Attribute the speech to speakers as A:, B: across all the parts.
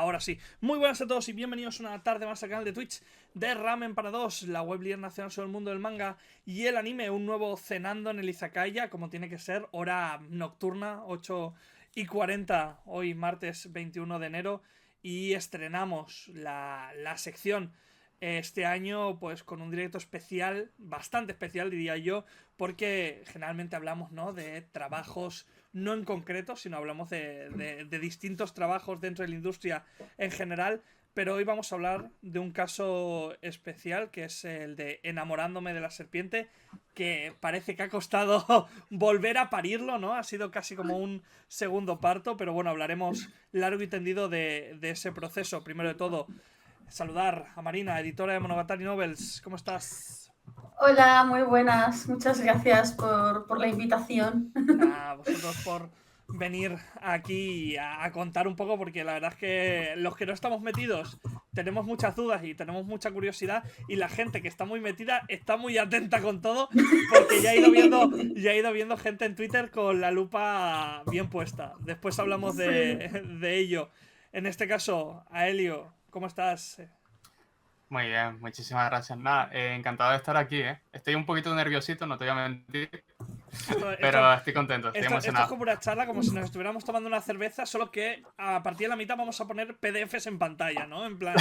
A: Ahora sí, muy buenas a todos y bienvenidos una tarde más al canal de Twitch de Ramen para Dos, la web líder nacional sobre el mundo del manga y el anime, un nuevo cenando en el Izakaya, como tiene que ser, hora nocturna, 8:40, hoy martes 21 de enero, y estrenamos la sección este año pues con un directo especial, bastante especial diría yo, porque generalmente hablamos, ¿no?, de trabajos no en concreto, sino hablamos de distintos trabajos dentro de la industria en general, pero hoy vamos a hablar de un caso especial que es el de Enamorándome de la serpiente, que parece que ha costado volver a parirlo, ¿no? Ha sido casi como un segundo parto, pero bueno, hablaremos largo y tendido de ese proceso. Primero de todo, saludar a Marina, editora de Monogatari Novels. ¿Cómo estás?
B: Hola, muy buenas. Muchas gracias por la invitación.
A: A vosotros por venir aquí a contar un poco, porque la verdad es que los que no estamos metidos tenemos muchas dudas y tenemos mucha curiosidad, y la gente que está muy metida está muy atenta con todo, porque ya he ido viendo gente en Twitter con la lupa bien puesta. Después hablamos
B: Sí.
A: de ello. En este caso, Aelio, ¿cómo estás?
C: Muy bien, muchísimas gracias. Nada, encantado de estar aquí, ¿eh? Estoy un poquito nerviosito, no te voy a mentir, pero estoy contento, estoy
A: Esto es
C: emocionado.
A: como una charla, como si nos estuviéramos tomando una cerveza, solo que a partir de la mitad vamos a poner PDFs en pantalla, ¿no? En plan,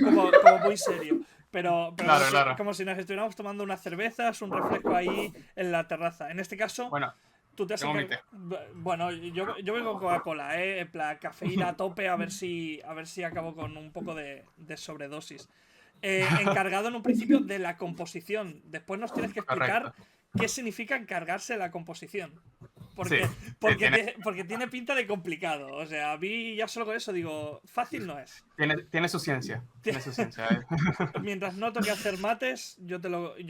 A: como muy serio. Pero
C: Claro.
A: como si nos estuviéramos tomando unas cervezas, un refresco ahí en la terraza. En este caso,
C: Bueno,
A: tú te has
C: tengo mi
A: encargado.
C: té.
A: Bueno, yo vengo con Coca-Cola, ¿eh? En plan, cafeína a tope, a ver si acabo con un poco de sobredosis. Encargado en un principio de la composición. Después nos tienes que explicar
C: Correcto.
A: qué significa encargarse de la composición.
C: Sí,
A: Porque tiene pinta de complicado. O sea, a mí ya solo con eso digo, fácil no es.
C: tiene su ciencia, tiene su ciencia.
A: Mientras no toque hacer mates, yo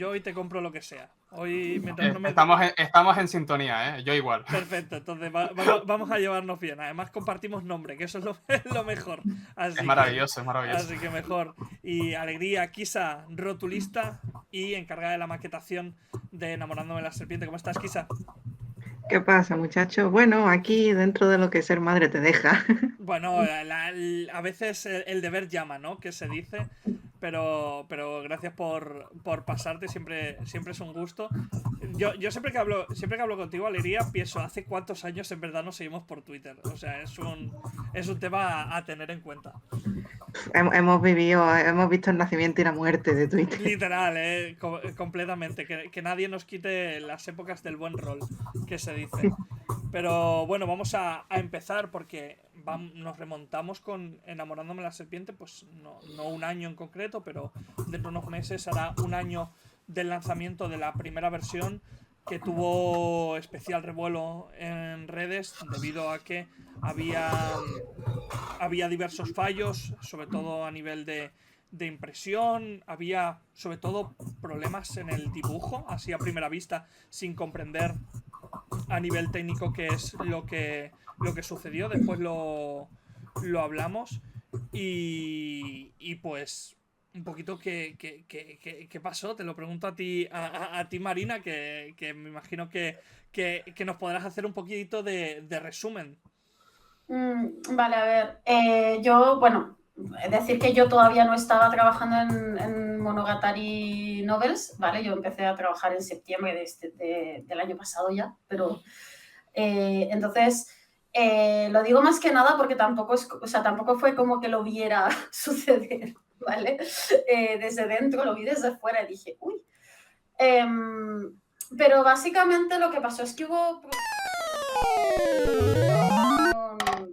A: hoy te compro lo que sea. Hoy, mientras no me...
C: Estamos en sintonía, ¿eh? Yo igual.
A: Perfecto, entonces vamos a llevarnos bien. Además compartimos nombre, que eso es lo mejor.
C: Es maravilloso, es maravilloso.
A: Así que mejor. Y Alegría, Kisa, rotulista y encargada de la maquetación de Enamorándome de la serpiente. ¿Cómo estás, Kisa?
D: ¿Qué pasa, muchacho? Bueno, aquí dentro de lo que ser madre te deja.
A: Bueno, a veces el deber llama, ¿no? Que se dice. Pero gracias por pasarte, siempre es un gusto. Yo siempre que hablo contigo, Alegría, pienso, ¿hace cuántos años en verdad nos seguimos por Twitter? O sea, es un tema a tener en cuenta.
D: Hemos visto el nacimiento y la muerte de Twitter.
A: Literal, completamente. Que nadie nos quite las épocas del buen rol, que se dice. Pero bueno, vamos a empezar porque nos remontamos con Enamorándome de la serpiente, pues no un año en concreto, pero dentro de unos meses hará un año del lanzamiento de la primera versión, que tuvo especial revuelo en redes debido a que había diversos fallos, sobre todo a nivel de impresión, había sobre todo problemas en el dibujo, así a primera vista, sin comprender a nivel técnico qué es lo que sucedió. Después lo hablamos y pues un poquito qué pasó. Te lo pregunto a ti, a ti Marina, que me imagino que nos podrás hacer un poquito de resumen.
B: Vale, a ver. Es decir que yo todavía no estaba trabajando en Monogatari Novels, ¿vale? Yo empecé a trabajar en septiembre del año pasado ya, pero entonces lo digo más que nada porque tampoco fue como que lo viera suceder, ¿vale? Desde dentro, lo vi desde fuera y dije, uy. Pero básicamente lo que pasó es que hubo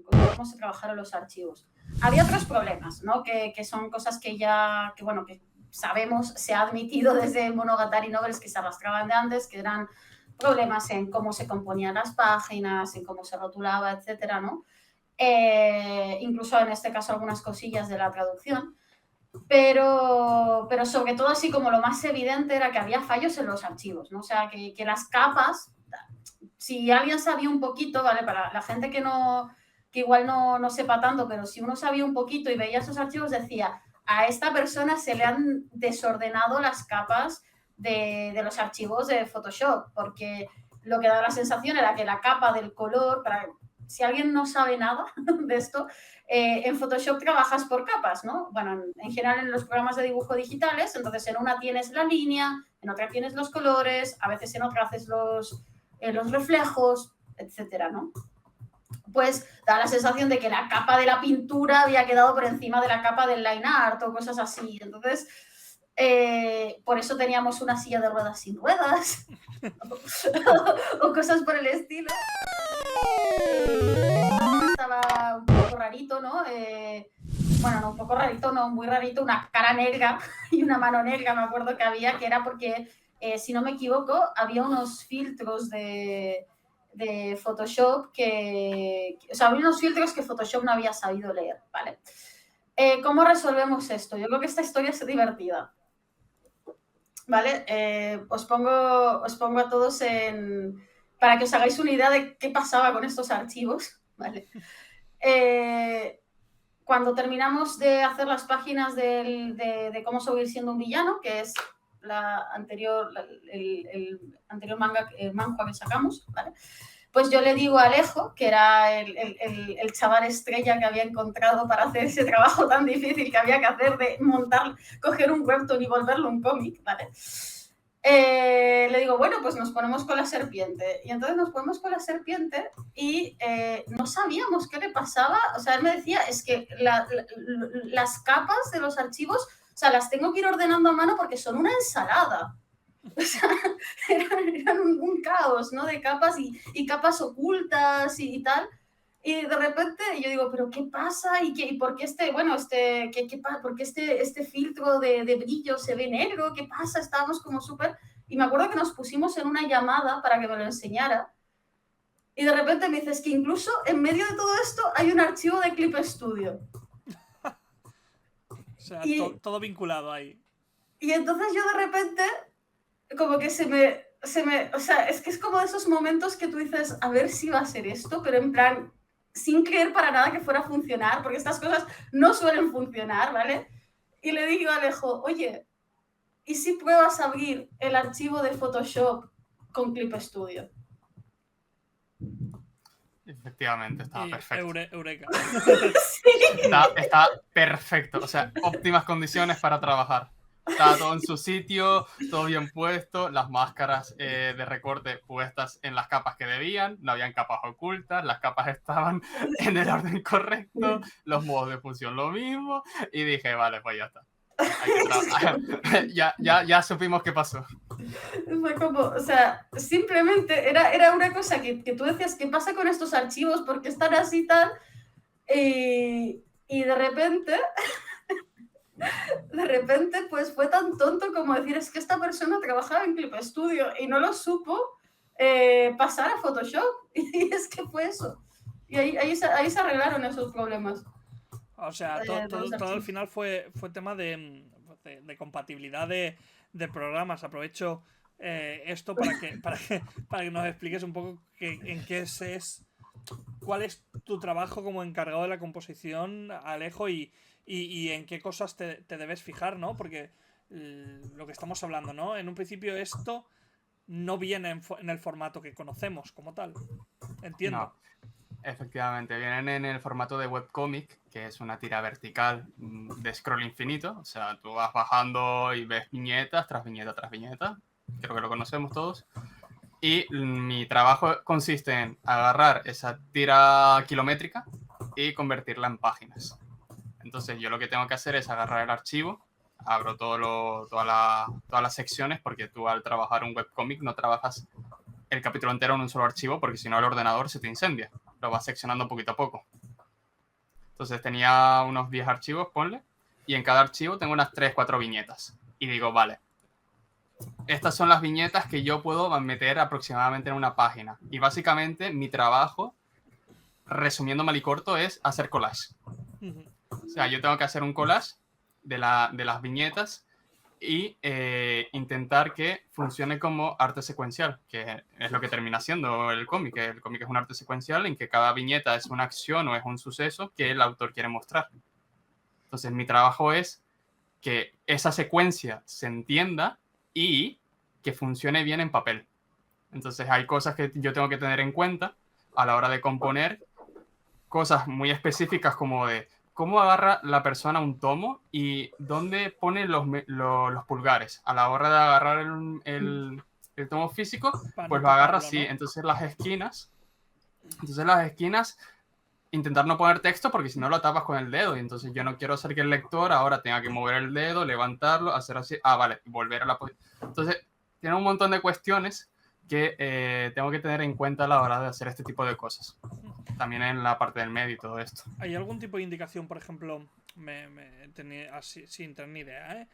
B: cómo se trabajaron los archivos. Había otros problemas, ¿no? Que son cosas que sabemos, se ha admitido desde Monogatari Novels, que se arrastraban de antes, que eran problemas en cómo se componían las páginas, en cómo se rotulaba, etcétera, ¿no? Incluso en este caso algunas cosillas de la traducción. Pero sobre todo, así como lo más evidente era que había fallos en los archivos, ¿no? O sea, que las capas, si alguien sabía un poquito, ¿vale? Para la gente que igual no sepa tanto, pero si uno sabía un poquito y veía esos archivos, decía, a esta persona se le han desordenado las capas de los archivos de Photoshop, porque lo que daba la sensación era que la capa del color, si alguien no sabe nada de esto, en Photoshop trabajas por capas, ¿no? Bueno, en general en los programas de dibujo digitales, entonces en una tienes la línea, en otra tienes los colores, a veces en otra haces los reflejos, etcétera, ¿no? Pues da la sensación de que la capa de la pintura había quedado por encima de la capa del line art o cosas así. Entonces, por eso teníamos una silla de ruedas sin ruedas o cosas por el estilo. Estaba un poco rarito, ¿no? Bueno, no un poco rarito, no, muy rarito, una cara negra y una mano negra, me acuerdo que había, que era porque, si no me equivoco, había unos filtros de Photoshop o sea, había unos filtros que Photoshop no había sabido leer, ¿vale? ¿Cómo resolvemos esto? Yo creo que esta historia es divertida, ¿vale? Os pongo a todos para que os hagáis una idea de qué pasaba con estos archivos, ¿vale? Cuando terminamos de hacer las páginas de cómo seguir siendo un villano, que es el anterior manhwa que sacamos, ¿vale? Pues yo le digo a Alejo, que era el chaval estrella que había encontrado para hacer ese trabajo tan difícil que había que hacer de coger un webtoon y volverlo un cómic, ¿vale? Le digo, bueno, pues nos ponemos con la serpiente. Y entonces nos ponemos con la serpiente y no sabíamos qué le pasaba. O sea, él me decía, es que las capas de los archivos, o sea, las tengo que ir ordenando a mano porque son una ensalada. O sea, eran un caos, ¿no? De capas y capas ocultas y tal. Y de repente yo digo, ¿pero qué pasa? ¿Y por qué por qué este filtro de brillo se ve negro? ¿Qué pasa? Estábamos como súper... Y me acuerdo que nos pusimos en una llamada para que me lo enseñara. Y de repente me dices que incluso en medio de todo esto hay un archivo de Clip Studio.
A: O sea, todo vinculado ahí.
B: Y entonces yo de repente, como que se me... O sea, es que es como de esos momentos que tú dices, a ver si va a ser esto, pero en plan... sin creer para nada que fuera a funcionar, porque estas cosas no suelen funcionar, ¿vale? Y le digo a Alejo, oye, ¿y si pruebas a abrir el archivo de Photoshop con Clip Studio?
C: Efectivamente, estaba perfecto.
A: Eureka.
B: Sí.
C: Está perfecto, o sea, óptimas condiciones para trabajar. Estaba todo en su sitio, todo bien puesto, las máscaras de recorte puestas en las capas que debían, no habían capas ocultas, las capas estaban en el orden correcto, los modos de función lo mismo, y dije, vale, pues ya está. Ya supimos qué pasó.
B: Fue como, o sea, simplemente era una cosa que tú decías, ¿qué pasa con estos archivos? ¿Por qué están así y tal? Y de repente... pues fue tan tonto como decir, es que esta persona trabajaba en Clip Studio y no lo supo pasar a Photoshop. Y es que fue eso. Y ahí se arreglaron esos problemas.
A: O sea, todo al final fue tema de compatibilidad de programas. Aprovecho esto para que nos expliques un poco cuál es tu trabajo como encargado de la composición, Alejo, y en qué cosas te debes fijar, ¿no? Porque lo que estamos hablando, ¿no? En un principio esto no viene en el formato que conocemos como tal. Entiendo.
C: No, efectivamente, vienen en el formato de webcomic, que es una tira vertical de scroll infinito. O sea, tú vas bajando y ves viñetas tras viñeta tras viñeta. Creo que lo conocemos todos. Y mi trabajo consiste en agarrar esa tira kilométrica y convertirla en páginas. Entonces yo lo que tengo que hacer es agarrar el archivo, abro todas las secciones, porque tú al trabajar un webcomic no trabajas el capítulo entero en un solo archivo, porque si no el ordenador se te incendia. Lo vas seccionando poquito a poco. Entonces tenía unos 10 archivos, ponle, y en cada archivo tengo unas 3-4 viñetas. Y digo, vale, estas son las viñetas que yo puedo meter aproximadamente en una página. Y básicamente mi trabajo, resumiendo mal y corto, es hacer collage. O sea, yo tengo que hacer un collage de las viñetas y intentar que funcione como arte secuencial, que es lo que termina siendo el cómic. El cómic es un arte secuencial en que cada viñeta es una acción o es un suceso que el autor quiere mostrar. Entonces, mi trabajo es que esa secuencia se entienda y que funcione bien en papel. Entonces, hay cosas que yo tengo que tener en cuenta a la hora de componer cosas muy específicas como de cómo agarra la persona un tomo y dónde pone los pulgares. A la hora de agarrar el tomo físico,
A: Para
C: pues
A: no
C: lo agarra
A: tocarlo,
C: así.
A: ¿no?
C: Entonces las esquinas, intentar no poner texto porque si no lo tapas con el dedo. Y entonces yo no quiero hacer que el lector ahora tenga que mover el dedo, levantarlo, hacer así. Ah, vale, volver a la posición. Entonces tiene un montón de cuestiones que tengo que tener en cuenta a la hora de hacer este tipo de cosas. También en la parte del medio y todo esto.
A: ¿Hay algún tipo de indicación, por ejemplo, así, sin tener ni idea,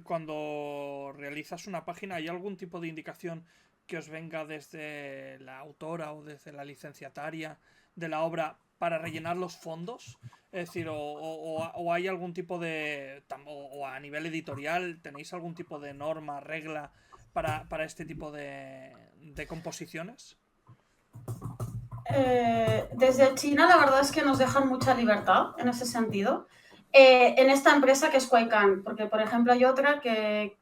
A: cuando realizas una página, ¿hay algún tipo de indicación que os venga desde la autora o desde la licenciataria de la obra para rellenar los fondos? Es decir, o hay algún tipo de... o a nivel editorial, ¿tenéis algún tipo de norma, regla para este tipo de composiciones?
B: Desde China la verdad es que nos dejan mucha libertad en ese sentido. En esta empresa que es Kuaikan, porque por ejemplo hay otra que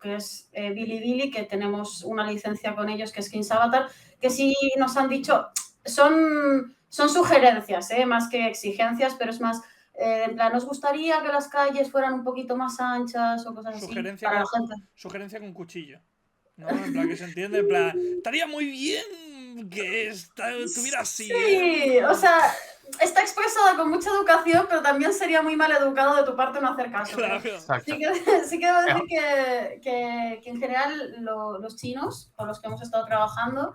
B: es Bilibili, que tenemos una licencia con ellos que es King's Avatar, que sí nos han dicho, son sugerencias, más que exigencias, pero es más, en plan, nos gustaría que las calles fueran un poquito más anchas o cosas así para la gente.
A: Sugerencia con cuchillo, ¿no? En plan, que se entiende, en plan, estaría muy bien que estuviera así,
B: Sí, o sea, está expresada con mucha educación, pero también sería muy mal educado de tu parte no hacer caso.
A: Claro.
B: Sí que debo decir que en general los chinos, con los que hemos estado trabajando,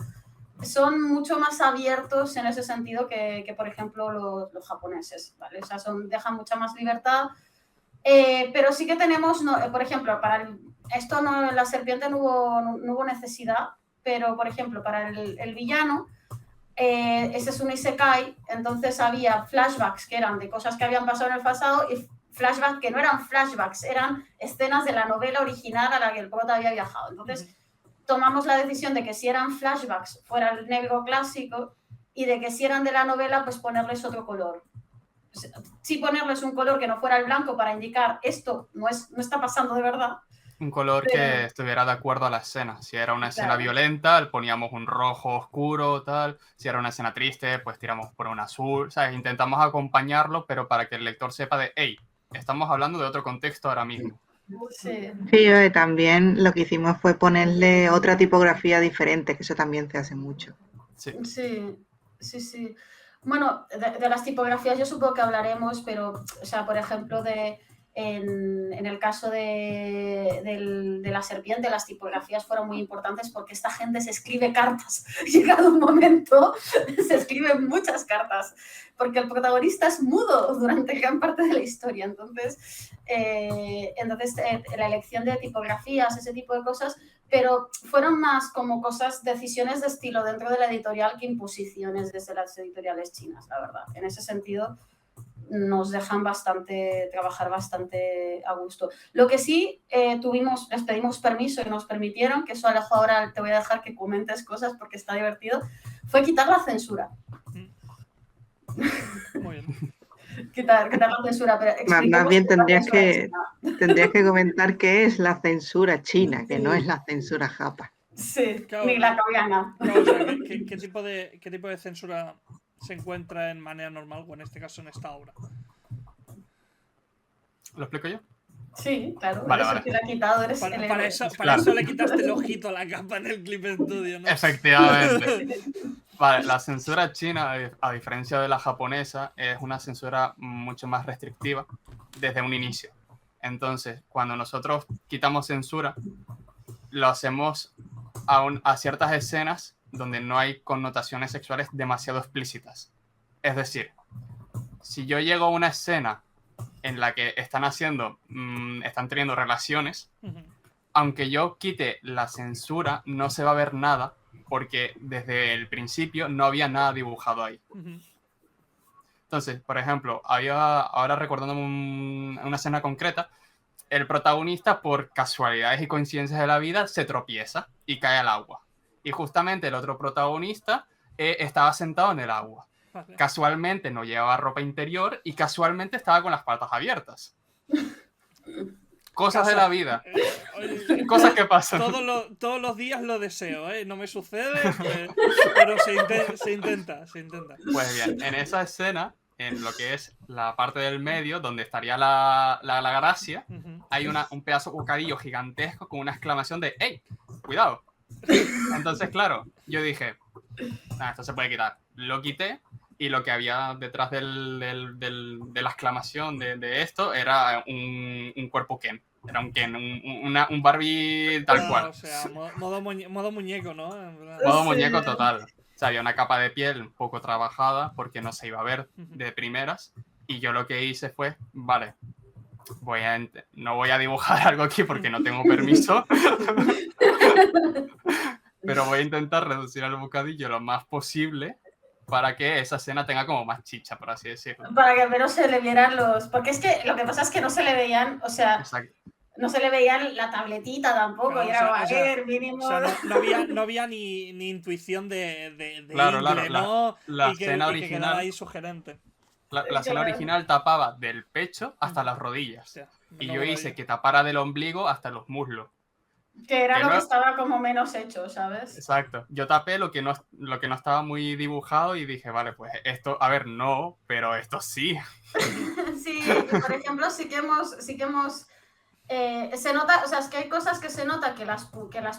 B: son mucho más abiertos en ese sentido que por ejemplo, los japoneses, ¿vale? O sea, dejan mucha más libertad. Pero sí que tenemos, por ejemplo, esto no, la serpiente no hubo necesidad, pero por ejemplo, para el villano, ese es un isekai, entonces había flashbacks que eran de cosas que habían pasado en el pasado y flashbacks que no eran flashbacks, eran escenas de la novela original a la que el prota había viajado. Entonces tomamos la decisión de que si eran flashbacks fuera el negro clásico y de que si eran de la novela pues ponerles otro color. Sí, ponerles un color que no fuera el blanco para indicar esto no está pasando de verdad.
C: Un color que estuviera de acuerdo a la escena. Si era una escena violenta, poníamos un rojo oscuro, tal. Si era una escena triste, pues tiramos por un azul. ¿Sabes? Intentamos acompañarlo, pero para que el lector sepa de, hey, estamos hablando de otro contexto ahora mismo.
B: Sí,
D: también lo que hicimos fue ponerle otra tipografía diferente, que eso también se hace mucho.
B: Sí. Bueno, de las tipografías yo supongo que hablaremos, pero, o sea, por ejemplo, en el caso de la serpiente, las tipografías fueron muy importantes porque esta gente se escribe cartas. Llegado un momento, se escriben muchas cartas, porque el protagonista es mudo durante gran parte de la historia. Entonces la elección de tipografías, ese tipo de cosas, pero fueron más como decisiones de estilo dentro de la editorial que imposiciones desde las editoriales chinas, la verdad. En ese sentido, nos dejan trabajar bastante a gusto. Lo que sí les pedimos permiso y nos permitieron, que eso Alejo ahora te voy a dejar que comentes cosas porque está divertido, fue quitar la censura.
A: Muy bien.
B: Quitar la censura, pero
D: más bien tendrías que comentar qué es la censura china, que no es la censura japa.
B: Sí, claro, ni la coreana.
A: Claro, o sea, ¿qué tipo de censura se encuentra en manera normal, o en este caso en esta obra?
C: ¿Lo explico yo?
B: Sí, claro.
C: Vale.
B: Que le ha quitado,
A: para eso le quitaste el ojito a la capa en el Clip Studio, ¿no?
C: Efectivamente. Vale, la censura china, a diferencia de la japonesa, es una censura mucho más restrictiva desde un inicio. Entonces, cuando nosotros quitamos censura, lo hacemos a ciertas escenas donde no hay connotaciones sexuales demasiado explícitas. Es decir, si yo llego a una escena en la que están teniendo relaciones, aunque yo quite la censura, no se va a ver nada, porque desde el principio no había nada dibujado ahí. Entonces, por ejemplo, ahora recordando una escena concreta, el protagonista, por casualidades y coincidencias de la vida, se tropieza y cae al agua. Y justamente el otro protagonista estaba sentado en el agua.
A: Vale.
C: Casualmente no llevaba ropa interior y casualmente estaba con las patas abiertas. Cosas de la vida.
A: Oye,
C: Cosas que pasan.
A: todos los días lo deseo, ¿eh? No me sucede, pero se intenta.
C: Pues bien, en esa escena, en lo que es la parte del medio, donde estaría la gracia,
A: Ujú.
C: hay un pedazo de bocadillo gigantesco con una exclamación de ¡Ey! ¡Cuidado! Entonces, claro, yo dije, esto se puede quitar. Lo quité y lo que había detrás de la exclamación de esto era un cuerpo Ken. Era un Ken, un Barbie tal cual.
A: O sea, modo muñeco, ¿no? En plan,
C: Modo
B: Sí.
C: muñeco total. O sea, había una capa de piel un poco trabajada porque no se iba a ver de primeras. Y yo lo que hice fue, vale, no voy a dibujar algo aquí porque no tengo permiso. Pero voy a intentar reducir el bocadillo lo más posible para que esa escena tenga como más chicha, por así decirlo.
B: Para que al menos se le vieran los... Porque es que lo que pasa es que no se le veían, o sea,
C: Exacto.
B: no se le veía la tabletita tampoco.
A: Claro,
B: y era,
A: o sea,
B: a ver, mínimo...
A: O sea, no había ni intuición de
C: Claro,
A: ingle,
C: claro,
A: ¿no?
C: la
A: y que
C: escena
A: y que quedara
C: original,
A: ahí sugerente.
C: la escena
B: Claro.
C: original tapaba del pecho hasta las rodillas.
A: Hostia,
C: Y
A: no
C: yo
A: me lo
C: hice
A: digas.
C: que tapara del ombligo hasta los muslos.
B: Que era
C: Que
B: lo
C: no-
B: que estaba como menos hecho, ¿sabes?
C: Exacto. Yo tapé lo que no estaba muy dibujado y dije, vale, pues esto, a ver, no, pero esto sí.
B: Sí, por ejemplo, sí que hemos se nota, o sea, es que hay cosas que se nota que las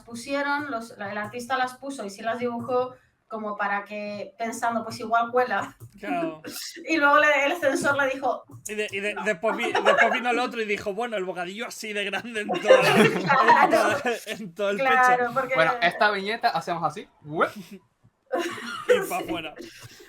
B: pusieron, el artista las puso y sí las dibujó como para que, pensando, pues igual cuela.
A: Claro.
B: Y luego el censor le dijo,
A: Y después vino el otro y dijo, bueno, el bocadillo así de grande en todo el pecho.
B: claro, porque...
C: Bueno, esta viñeta hacemos así. ¡Uep!
A: Y para afuera.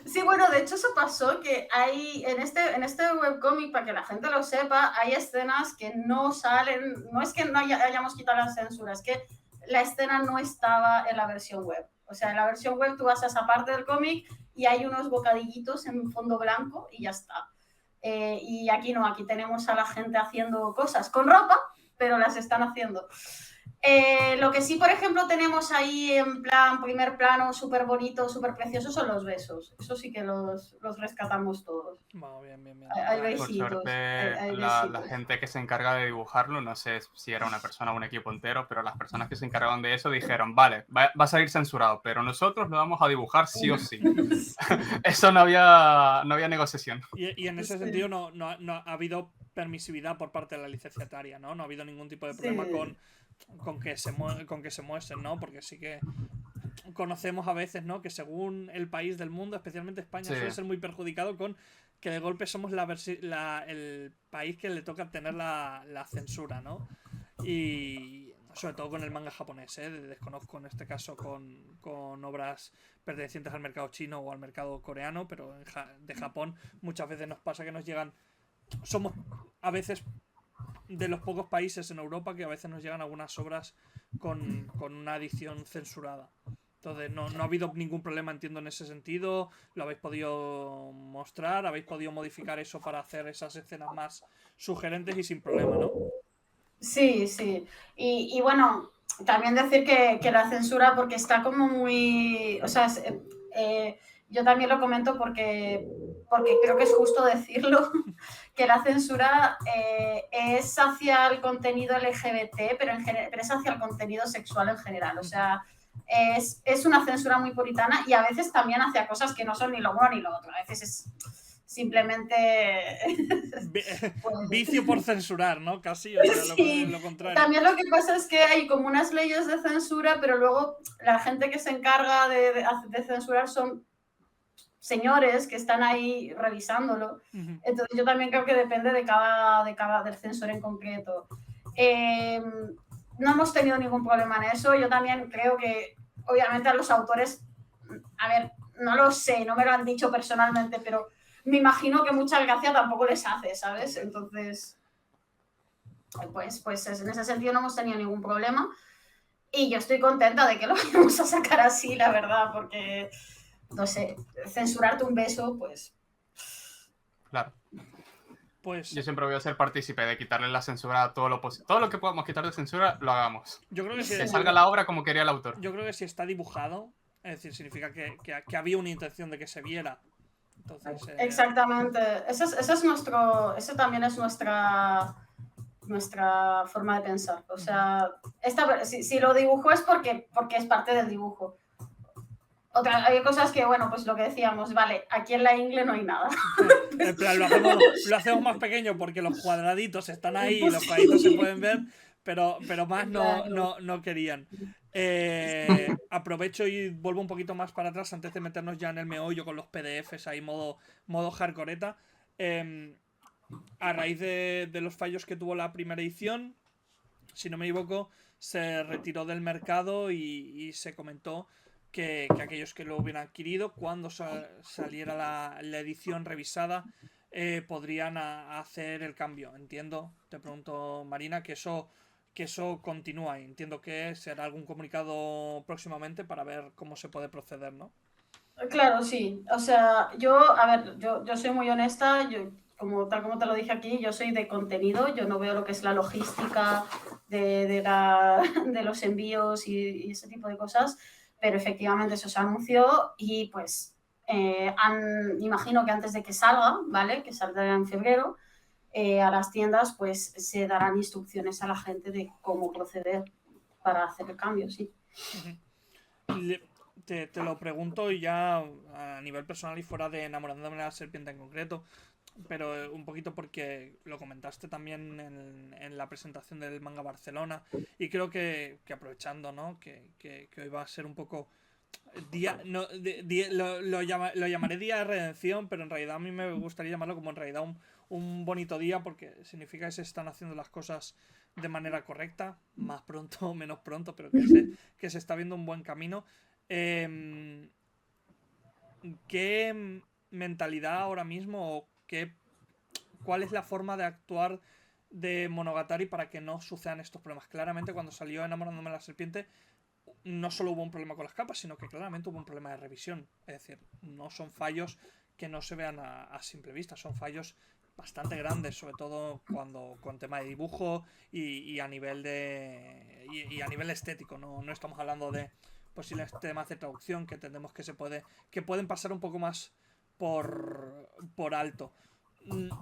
B: Sí, bueno, de hecho eso pasó, que hay en este webcómic, para que la gente lo sepa, hay escenas que no salen, no es que no hayamos quitado la censura, es que la escena no estaba en la versión web. O sea, en la versión web tú vas a esa parte del cómic y hay unos bocadillitos en fondo blanco y ya está. Y aquí no, aquí tenemos a la gente haciendo cosas con ropa, pero las están haciendo. Lo que sí, por ejemplo, tenemos ahí en plan, primer plano, súper bonito, súper precioso, son los besos. Eso sí que los rescatamos todos.
A: Bueno, bien.
B: Hay
C: Por
B: besitos.
C: suerte,
B: hay
C: la
B: besitos.
C: gente que se encarga de dibujarlo, no sé si era una persona o un equipo entero, pero las personas que se encargaban de eso dijeron, vale, va a salir censurado, pero nosotros lo vamos a dibujar sí o sí. Eso no había negociación.
A: Y en ese sentido no ha habido permisividad por parte de la licenciataria, ¿no? No ha habido ningún tipo de problema
B: Sí.
A: con que se muestren, ¿no? Porque sí que conocemos a veces, ¿no? Que según el país del mundo, especialmente España,
C: Sí.
A: suele ser muy perjudicado con que de golpe somos el país que le toca tener la censura, ¿no? Y sobre todo con el manga japonés, ¿eh? Desconozco en este caso con obras pertenecientes al mercado chino o al mercado coreano, pero de Japón muchas veces nos pasa que nos llegan... Somos a veces de los pocos países en Europa que a veces nos llegan algunas obras con una edición censurada. Entonces no ha habido ningún problema, entiendo, en ese sentido. Lo habéis podido mostrar, habéis podido modificar eso para hacer esas escenas más sugerentes y sin problema, ¿no?
B: Sí. Y bueno, también decir que la censura, porque está como muy... O sea, yo también lo comento porque creo que es justo decirlo, que la censura es hacia el contenido LGBT, pero es hacia el contenido sexual en general. O sea, es una censura muy puritana y a veces también hacia cosas que no son ni lo uno ni lo otro. A veces es simplemente... pues,
A: Vicio por censurar, ¿no? Casi, o sea,
B: sí.
A: lo contrario.
B: También lo que pasa es que hay como unas leyes de censura, pero luego la gente que se encarga de censurar son señores que están ahí revisándolo.
A: Uh-huh.
B: Entonces yo también creo que depende del censor en concreto. No hemos tenido ningún problema en eso. Yo también creo que obviamente a los autores, a ver, no lo sé, no me lo han dicho personalmente, pero me imagino que mucha gracia tampoco les hace, ¿sabes? Entonces, pues en ese sentido no hemos tenido ningún problema y yo estoy contenta de que lo vayamos a sacar así, la verdad, porque no sé, censurarte un beso, pues...
C: Claro.
A: Pues
C: yo siempre voy a ser partícipe de quitarle la censura a todo lo posible. Todo lo que podamos quitar de censura, lo hagamos.
A: Yo creo que
C: que salga la obra como quería el autor.
A: Yo creo que si está dibujado, es decir, significa que había una intención de que se viera. Entonces,
B: exactamente. Ese también es nuestro nuestra forma de pensar. O sea, si lo dibujo es porque es parte del dibujo. Hay cosas que, bueno, pues lo que decíamos, vale, aquí en la ingle no hay nada.
A: En plan, lo hacemos más pequeño porque los cuadraditos están ahí y los cuadraditos se pueden ver, pero más no querían. Aprovecho y vuelvo un poquito más para atrás antes de meternos ya en el meollo con los PDFs ahí modo hardcoreta. A raíz de los fallos que tuvo la primera edición, si no me equivoco, se retiró del mercado y se comentó que aquellos que lo hubieran adquirido, cuando saliera la edición revisada, podrían hacer el cambio. Entiendo, te pregunto, Marina, que eso continúa. Entiendo que será algún comunicado próximamente para ver cómo se puede proceder, ¿no?
B: Claro, sí. O sea, yo soy muy honesta, tal como te lo dije aquí, yo soy de contenido, yo no veo lo que es la logística de los envíos y ese tipo de cosas, pero efectivamente eso se anunció y pues imagino que antes de que salga, ¿vale? Que saldrá en febrero, a las tiendas pues se darán instrucciones a la gente de cómo proceder para hacer el cambio, sí.
A: Te lo pregunto y ya a nivel personal y fuera de Enamorándome de la Serpiente en concreto, pero un poquito porque lo comentaste también en la presentación del Manga Barcelona, y creo que aprovechando, ¿no? que hoy va a ser un poco lo llamaré día de redención, pero en realidad a mí me gustaría llamarlo como en realidad un bonito día, porque significa que se están haciendo las cosas de manera correcta, más pronto o menos pronto, pero que se está viendo un buen camino. ¿Qué mentalidad ahora mismo o cuál es la forma de actuar de Monogatari para que no sucedan estos problemas? Claramente, cuando salió Enamorándome de la Serpiente, no solo hubo un problema con las capas, sino que claramente hubo un problema de revisión. Es decir, no son fallos que no se vean a simple vista, son fallos bastante grandes, sobre todo con tema de dibujo y a nivel a nivel estético. No estamos hablando de posibles temas de traducción que entendemos que pueden pasar un poco más por alto.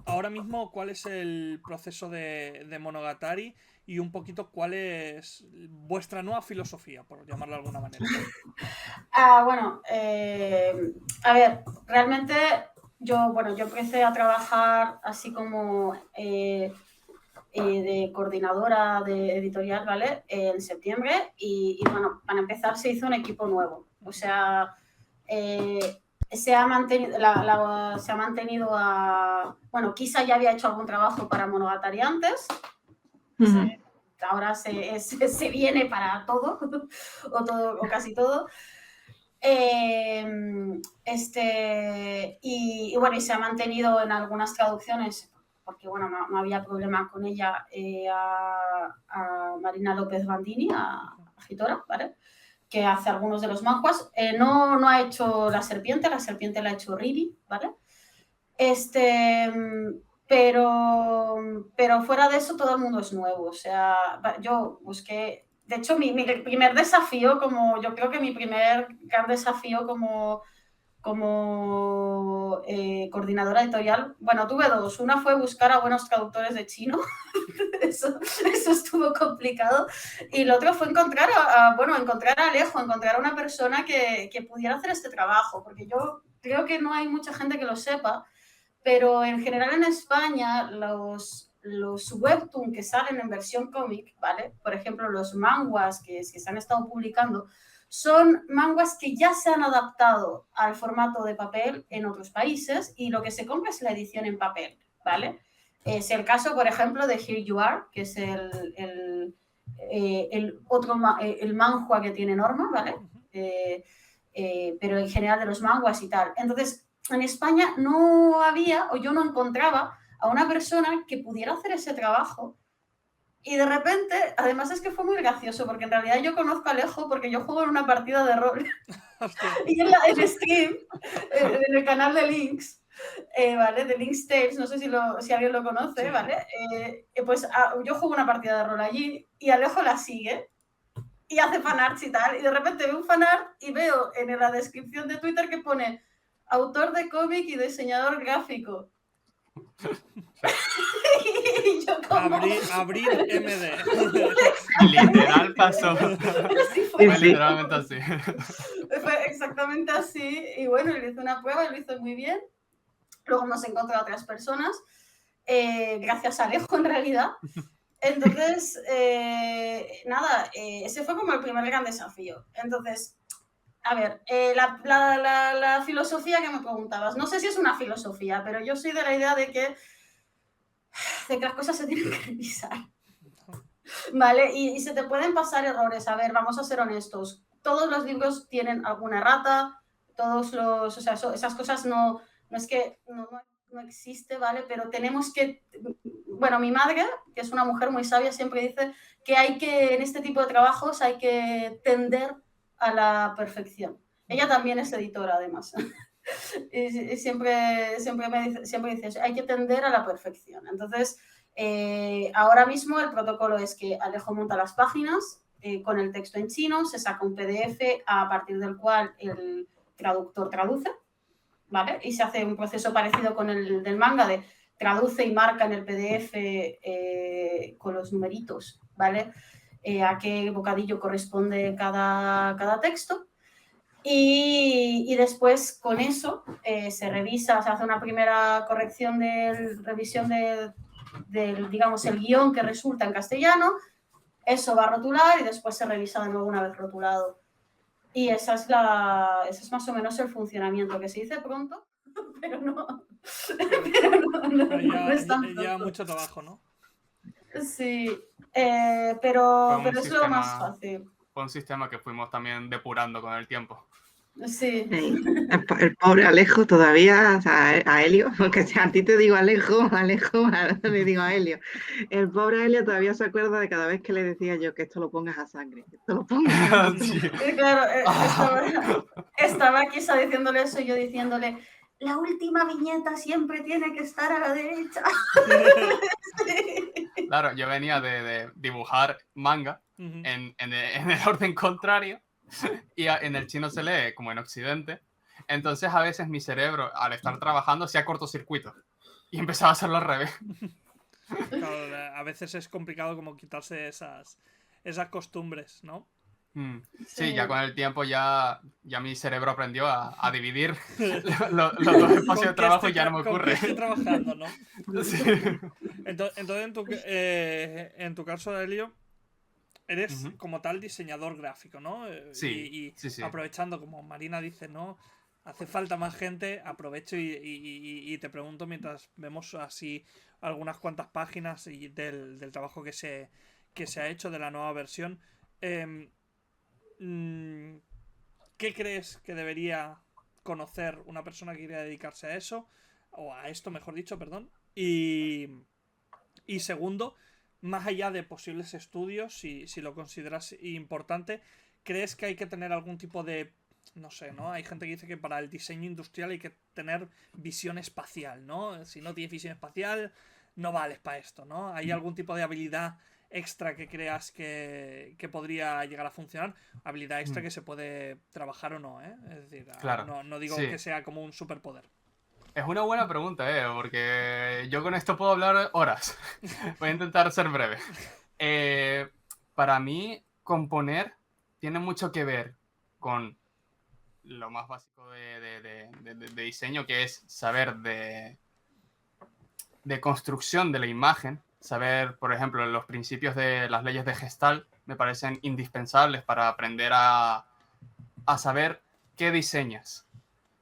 A: Ahora mismo, ¿cuál es el proceso de Monogatari y un poquito cuál es vuestra nueva filosofía, por llamarlo de alguna manera?
B: Bueno, a ver, realmente yo empecé a trabajar así como de coordinadora de editorial, ¿vale? En septiembre y bueno, para empezar se hizo un equipo nuevo. O sea, se ha mantenido a... Bueno, Kisa ya había hecho algún trabajo para Monogatari antes. Ahora se viene para todo o casi todo. Y bueno, y se ha mantenido en algunas traducciones, porque bueno, no había problema con ella, a Marina López Bandini, a Hitora, ¿vale? Que hace algunos de los manhwas. No ha hecho La Serpiente la ha hecho Riri, ¿vale? Pero fuera de eso todo el mundo es nuevo. O sea, yo busqué... De hecho, mi primer desafío, yo creo que mi primer gran desafío como coordinadora editorial, bueno, tuve dos. Una fue buscar a buenos traductores de chino. Eso estuvo complicado. Y lo otro fue encontrar a Alejo, encontrar a una persona que pudiera hacer este trabajo. Porque yo creo que no hay mucha gente que lo sepa, pero en general en España los webtoon que salen en versión cómic, ¿vale? Por ejemplo, los manhwas que se han estado publicando, son manhwas que ya se han adaptado al formato de papel en otros países y lo que se compra es la edición en papel, ¿vale? Es el caso, por ejemplo, de Here You Are, que es el manhwa que tiene Norma, ¿vale? Pero en general de los manhwas y tal. Entonces, en España no había, o yo no encontraba a una persona que pudiera hacer ese trabajo. Y de repente, además es que fue muy gracioso, porque en realidad yo conozco a Alejo porque yo juego en una partida de rol. Y en stream, en el canal de Lynx, ¿vale? De Lynx Tales, no sé si alguien lo conoce, sí. ¿Vale? Pues yo juego una partida de rol allí y Alejo la sigue y hace fanarts y tal. Y de repente veo un fanart y veo en la descripción de Twitter que pone autor de cómic y diseñador gráfico. Y yo como...
A: Abrir MD.
C: Literal pasó.
B: Sí,
C: Fue literalmente así.
B: Fue exactamente así. Y bueno, le hice una prueba y lo hizo muy bien. Luego nos encontré a otras personas, gracias a Alejo en realidad. Entonces, nada, ese fue como el primer gran desafío. Entonces, a ver, la filosofía que me preguntabas, no sé si es una filosofía, pero yo soy de la idea de que las cosas se tienen que revisar. ¿Vale? Y se te pueden pasar errores. A ver, vamos a ser honestos. Todos los libros tienen alguna errata, todos los... O sea, esas cosas no es que no existe, ¿vale? Pero tenemos que... Bueno, mi madre, que es una mujer muy sabia, siempre dice que en este tipo de trabajos hay que tender a la perfección. Ella también es editora, además. Y siempre dice, hay que tender a la perfección. Entonces, ahora mismo el protocolo es que Alejo monta las páginas con el texto en chino, se saca un PDF a partir del cual el traductor traduce, ¿vale? Y se hace un proceso parecido con el del manga de traduce y marca en el PDF con los numeritos, ¿vale? A qué bocadillo corresponde cada texto. Y después con eso se revisa, se hace una primera revisión del, digamos, el guión que resulta en castellano, eso va a rotular y después se revisa de nuevo una vez rotulado. Y ese es más o menos el funcionamiento, que se dice pronto, pero no es tan pronto.
A: Ya mucho trabajo, ¿no?
B: Sí, pero es lo más fácil.
C: Fue un sistema que fuimos también depurando con el tiempo.
B: Sí.
D: El pobre Alejo todavía, o sea, a Helio, porque si a ti te digo Alejo, le digo a Helio. El pobre Helio todavía se acuerda de cada vez que le decía yo que esto lo pongas a sangre, que esto lo pongas a sangre.
C: Sí.
B: Claro, estaba aquí diciéndole eso y yo diciéndole, la última viñeta siempre tiene que estar a la derecha. Sí.
C: Claro, yo venía de dibujar manga en el orden contrario y en el chino se lee como en Occidente. Entonces a veces mi cerebro, al estar trabajando, hacía cortocircuito y empezaba a hacerlo al revés.
A: Claro, a veces es complicado como quitarse esas costumbres, ¿no?
C: Sí, ya con el tiempo ya mi cerebro aprendió a dividir los dos espacios de trabajo y ya no me ocurre.
A: Estoy trabajando, ¿no?
C: Sí.
A: Entonces en tu caso, Helio, eres como tal diseñador gráfico, ¿no?
C: Sí,
A: sí. Aprovechando, como Marina dice, ¿no? Hace falta más gente, aprovecho y te pregunto mientras vemos así algunas cuantas páginas del trabajo que se ha hecho de la nueva versión. ¿Qué crees que debería conocer una persona que quiera dedicarse a eso? O a esto, mejor dicho, perdón. Y segundo, más allá de posibles estudios, si lo consideras importante, ¿crees que hay que tener algún tipo de... No sé, ¿no? Hay gente que dice que para el diseño industrial hay que tener visión espacial, ¿no? Si no tienes visión espacial, no vales para esto, ¿no? ¿Hay algún tipo de habilidad extra que creas que podría llegar a funcionar? Habilidad extra que se puede trabajar o no, ¿eh? Es decir,
C: claro,
A: no digo que sea como un superpoder.
C: Es una buena pregunta, porque yo con esto puedo hablar horas. Voy a intentar ser breve. Para mí, componer tiene mucho que ver con lo más básico de diseño, que es saber de construcción de la imagen. Saber, por ejemplo, los principios de las leyes de Gestalt me parecen indispensables para aprender a saber qué diseñas.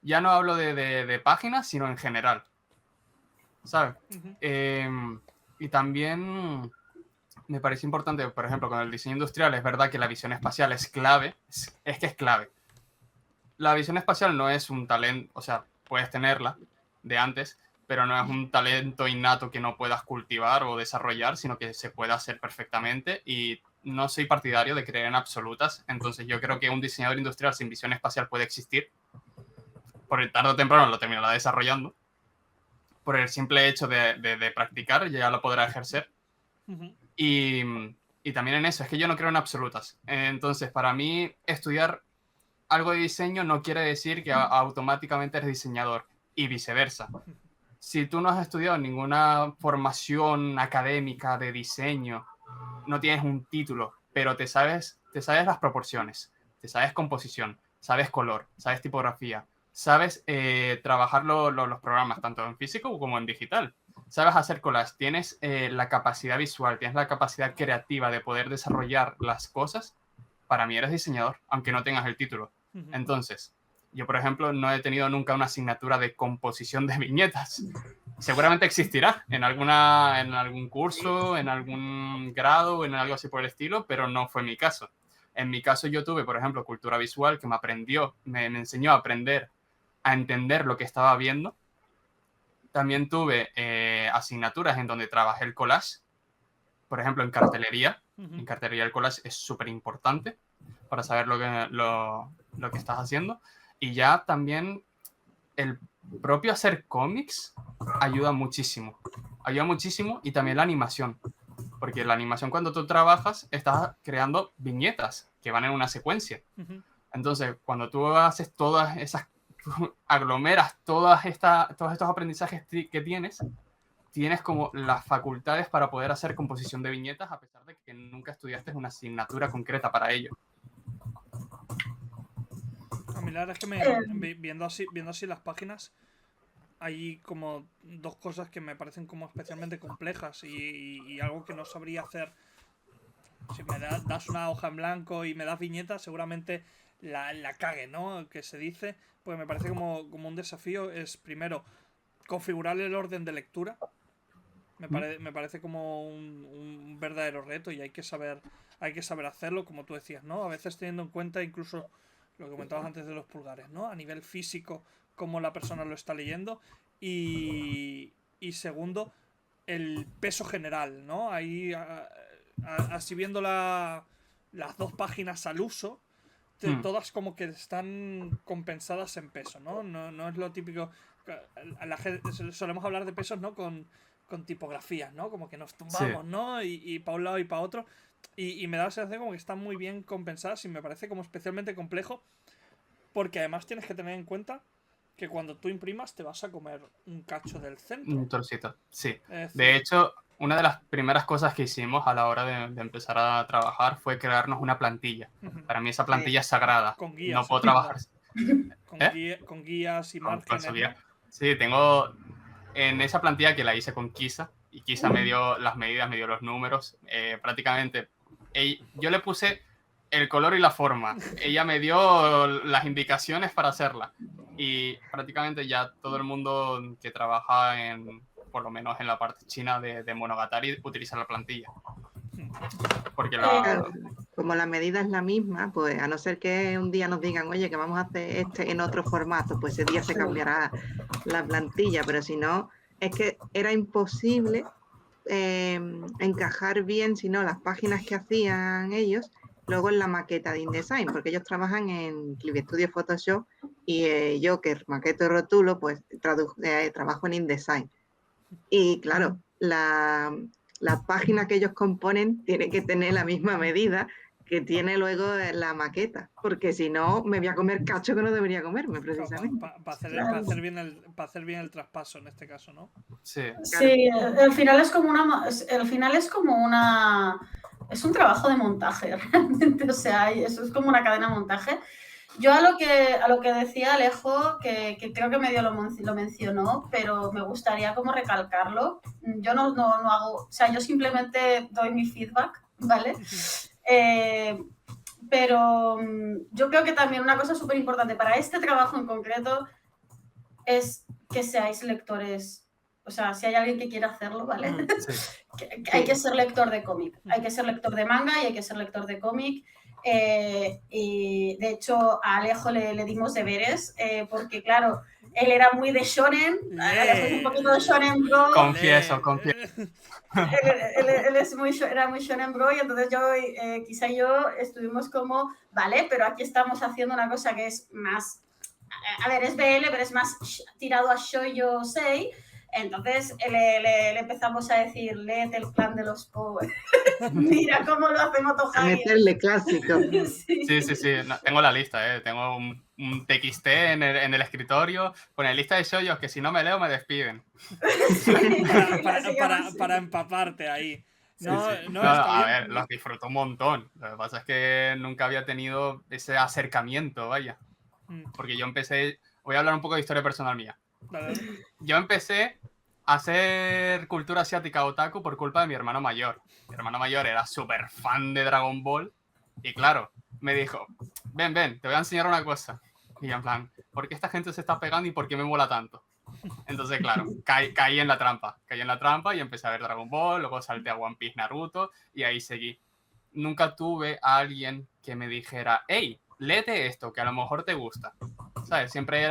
C: Ya no hablo de páginas, sino en general, ¿sabes? Y también me parece importante, por ejemplo, con el diseño industrial, es verdad que la visión espacial es clave, es que es clave. La visión espacial no es un talento, o sea, puedes tenerla de antes, pero no es un talento innato que no puedas cultivar o desarrollar, sino que se puede hacer perfectamente, y no soy partidario de creer en absolutas. Entonces yo creo que un diseñador industrial sin visión espacial puede existir, por el tarde o temprano lo terminará desarrollando, por el simple hecho de practicar ya lo podrá ejercer. Y también en eso, es que yo no creo en absolutas. Entonces, para mí, estudiar algo de diseño no quiere decir que automáticamente eres diseñador, y viceversa. si tú no has estudiado ninguna formación académica de diseño, no tienes un título, pero te sabes las proporciones, te sabes composición, sabes color, sabes tipografía, sabes trabajar los programas, tanto en físico como en digital. Sabes hacer collage, tienes la capacidad visual, tienes la capacidad creativa de poder desarrollar las cosas. Para mí eres diseñador, aunque no tengas el título. Entonces, yo, por ejemplo, no he tenido nunca una asignatura de composición de viñetas. Seguramente existirá en algún curso, en algún grado, en algo así por el estilo, pero no fue mi caso. En mi caso yo tuve, por ejemplo, cultura visual, que me enseñó a aprender a entender lo que estaba viendo. También tuve asignaturas en donde trabajé el collage, por ejemplo, en cartelería. En cartelería el collage es súper importante para saber lo que estás haciendo. Y ya también el propio hacer cómics ayuda muchísimo. Ayuda muchísimo, y también la animación. Porque la animación, cuando tú trabajas, estás creando viñetas que van en una secuencia. Entonces, cuando tú haces todas esas, aglomeras todos estos aprendizajes que tienes como las facultades para poder hacer composición de viñetas, a pesar de que nunca estudiaste una asignatura concreta para ello.
A: A mí la verdad es que viendo así las páginas, hay como dos cosas que me parecen como especialmente complejas y algo que no sabría hacer. Si me das una hoja en blanco y me das viñetas, seguramente la cague, ¿no? Que se dice, pues me parece como un desafío. Es primero configurar el orden de lectura. Me parece como un verdadero reto, y hay que saber hacerlo, como tú decías, ¿no? A veces teniendo en cuenta incluso lo que comentabas antes de los pulgares, ¿no? A nivel físico, cómo la persona lo está leyendo, y segundo, el peso general, ¿no? Ahí, así viendo las dos páginas al uso, todas como que están compensadas en peso, ¿no? No es lo típico. Solemos hablar de pesos, ¿no? Con tipografías, ¿no? Como que nos tumbamos, sí, ¿no? Y para un lado y para otro. Y me da la sensación como que están muy bien compensadas, y me parece como especialmente complejo, porque además tienes que tener en cuenta que cuando tú imprimas te vas a comer un cacho del centro.
C: Un trocito, sí. De hecho, una de las primeras cosas que hicimos a la hora de empezar a trabajar fue crearnos una plantilla. Para mí esa plantilla es sagrada.
A: Con guías.
C: No puedo trabajar.
A: Con guías y márgenes, ¿no?
C: Sí, tengo en esa plantilla, que la hice con Kisa, y Kisa me dio las medidas, me dio los números. Prácticamente yo le puse el color y la forma. Ella me dio las indicaciones para hacerla. Y prácticamente ya todo el mundo que trabaja por lo menos en la parte china de Monogatari, utiliza la plantilla. Porque
D: como la medida es la misma, pues a no ser que un día nos digan, oye, que vamos a hacer en otro formato, pues ese día se cambiará la plantilla, pero si no, es que era imposible encajar bien, si no, las páginas que hacían ellos luego en la maqueta de InDesign, porque ellos trabajan en Clip Studio, Photoshop, y yo, que maqueto y rotulo, pues trabajo en InDesign. Y claro, la página que ellos componen tiene que tener la misma medida que tiene luego la maqueta, porque si no me voy a comer cacho que no debería comerme, precisamente.
A: Para hacer bien el traspaso en este caso, ¿no?
C: Sí.
B: Sí, al final es como es un trabajo de montaje, realmente. O sea, eso es como una cadena de montaje. Yo a lo que decía Alejo, que creo que medio lo mencionó, pero me gustaría como recalcarlo. Yo no hago, o sea, yo simplemente doy mi feedback, ¿vale? Pero yo creo que también una cosa súper importante para este trabajo en concreto es que seáis lectores. O sea, si hay alguien que quiera hacerlo, ¿vale? Sí. Hay que ser lector de cómic, hay que ser lector de manga y hay que ser lector de cómic. Y de hecho a Alejo le dimos deberes, porque claro, él era muy de shonen, Alejo es un poquito de shonen bro.
C: Confieso.
B: Él era muy shonen bro, y entonces quizá yo estuvimos como, vale, pero aquí estamos haciendo una cosa que es más, a ver, es BL, pero es más tirado a shoujo sei. Entonces le empezamos a decir, léete el clan de los pobres. Mira cómo lo hace Moto
D: A
B: Hagi.
D: meterle clásico.
C: Sí. No, tengo la lista, Tengo un TXT en el escritorio con la lista de shoyos que si no me leo me despiden.
A: Para empaparte ahí. No,
C: Sí.
A: no,
C: No,
A: está
C: a
A: bien.
C: ver, los disfruto un montón. Lo que pasa es que nunca había tenido ese acercamiento, vaya. Porque yo empecé... Voy a hablar un poco de historia personal mía.
A: Vale.
C: Yo empecé a hacer cultura asiática otaku por culpa de mi hermano mayor. Mi hermano mayor era súper fan de Dragon Ball y claro, me dijo, ven, te voy a enseñar una cosa. Y yo en plan, ¿por qué esta gente se está pegando y por qué me mola tanto? Entonces, claro, caí en la trampa. Caí en la trampa y empecé a ver Dragon Ball, luego salté a One Piece, Naruto y ahí seguí. Nunca tuve a alguien que me dijera, hey, léete esto, que a lo mejor te gusta. ¿Sabes? Siempre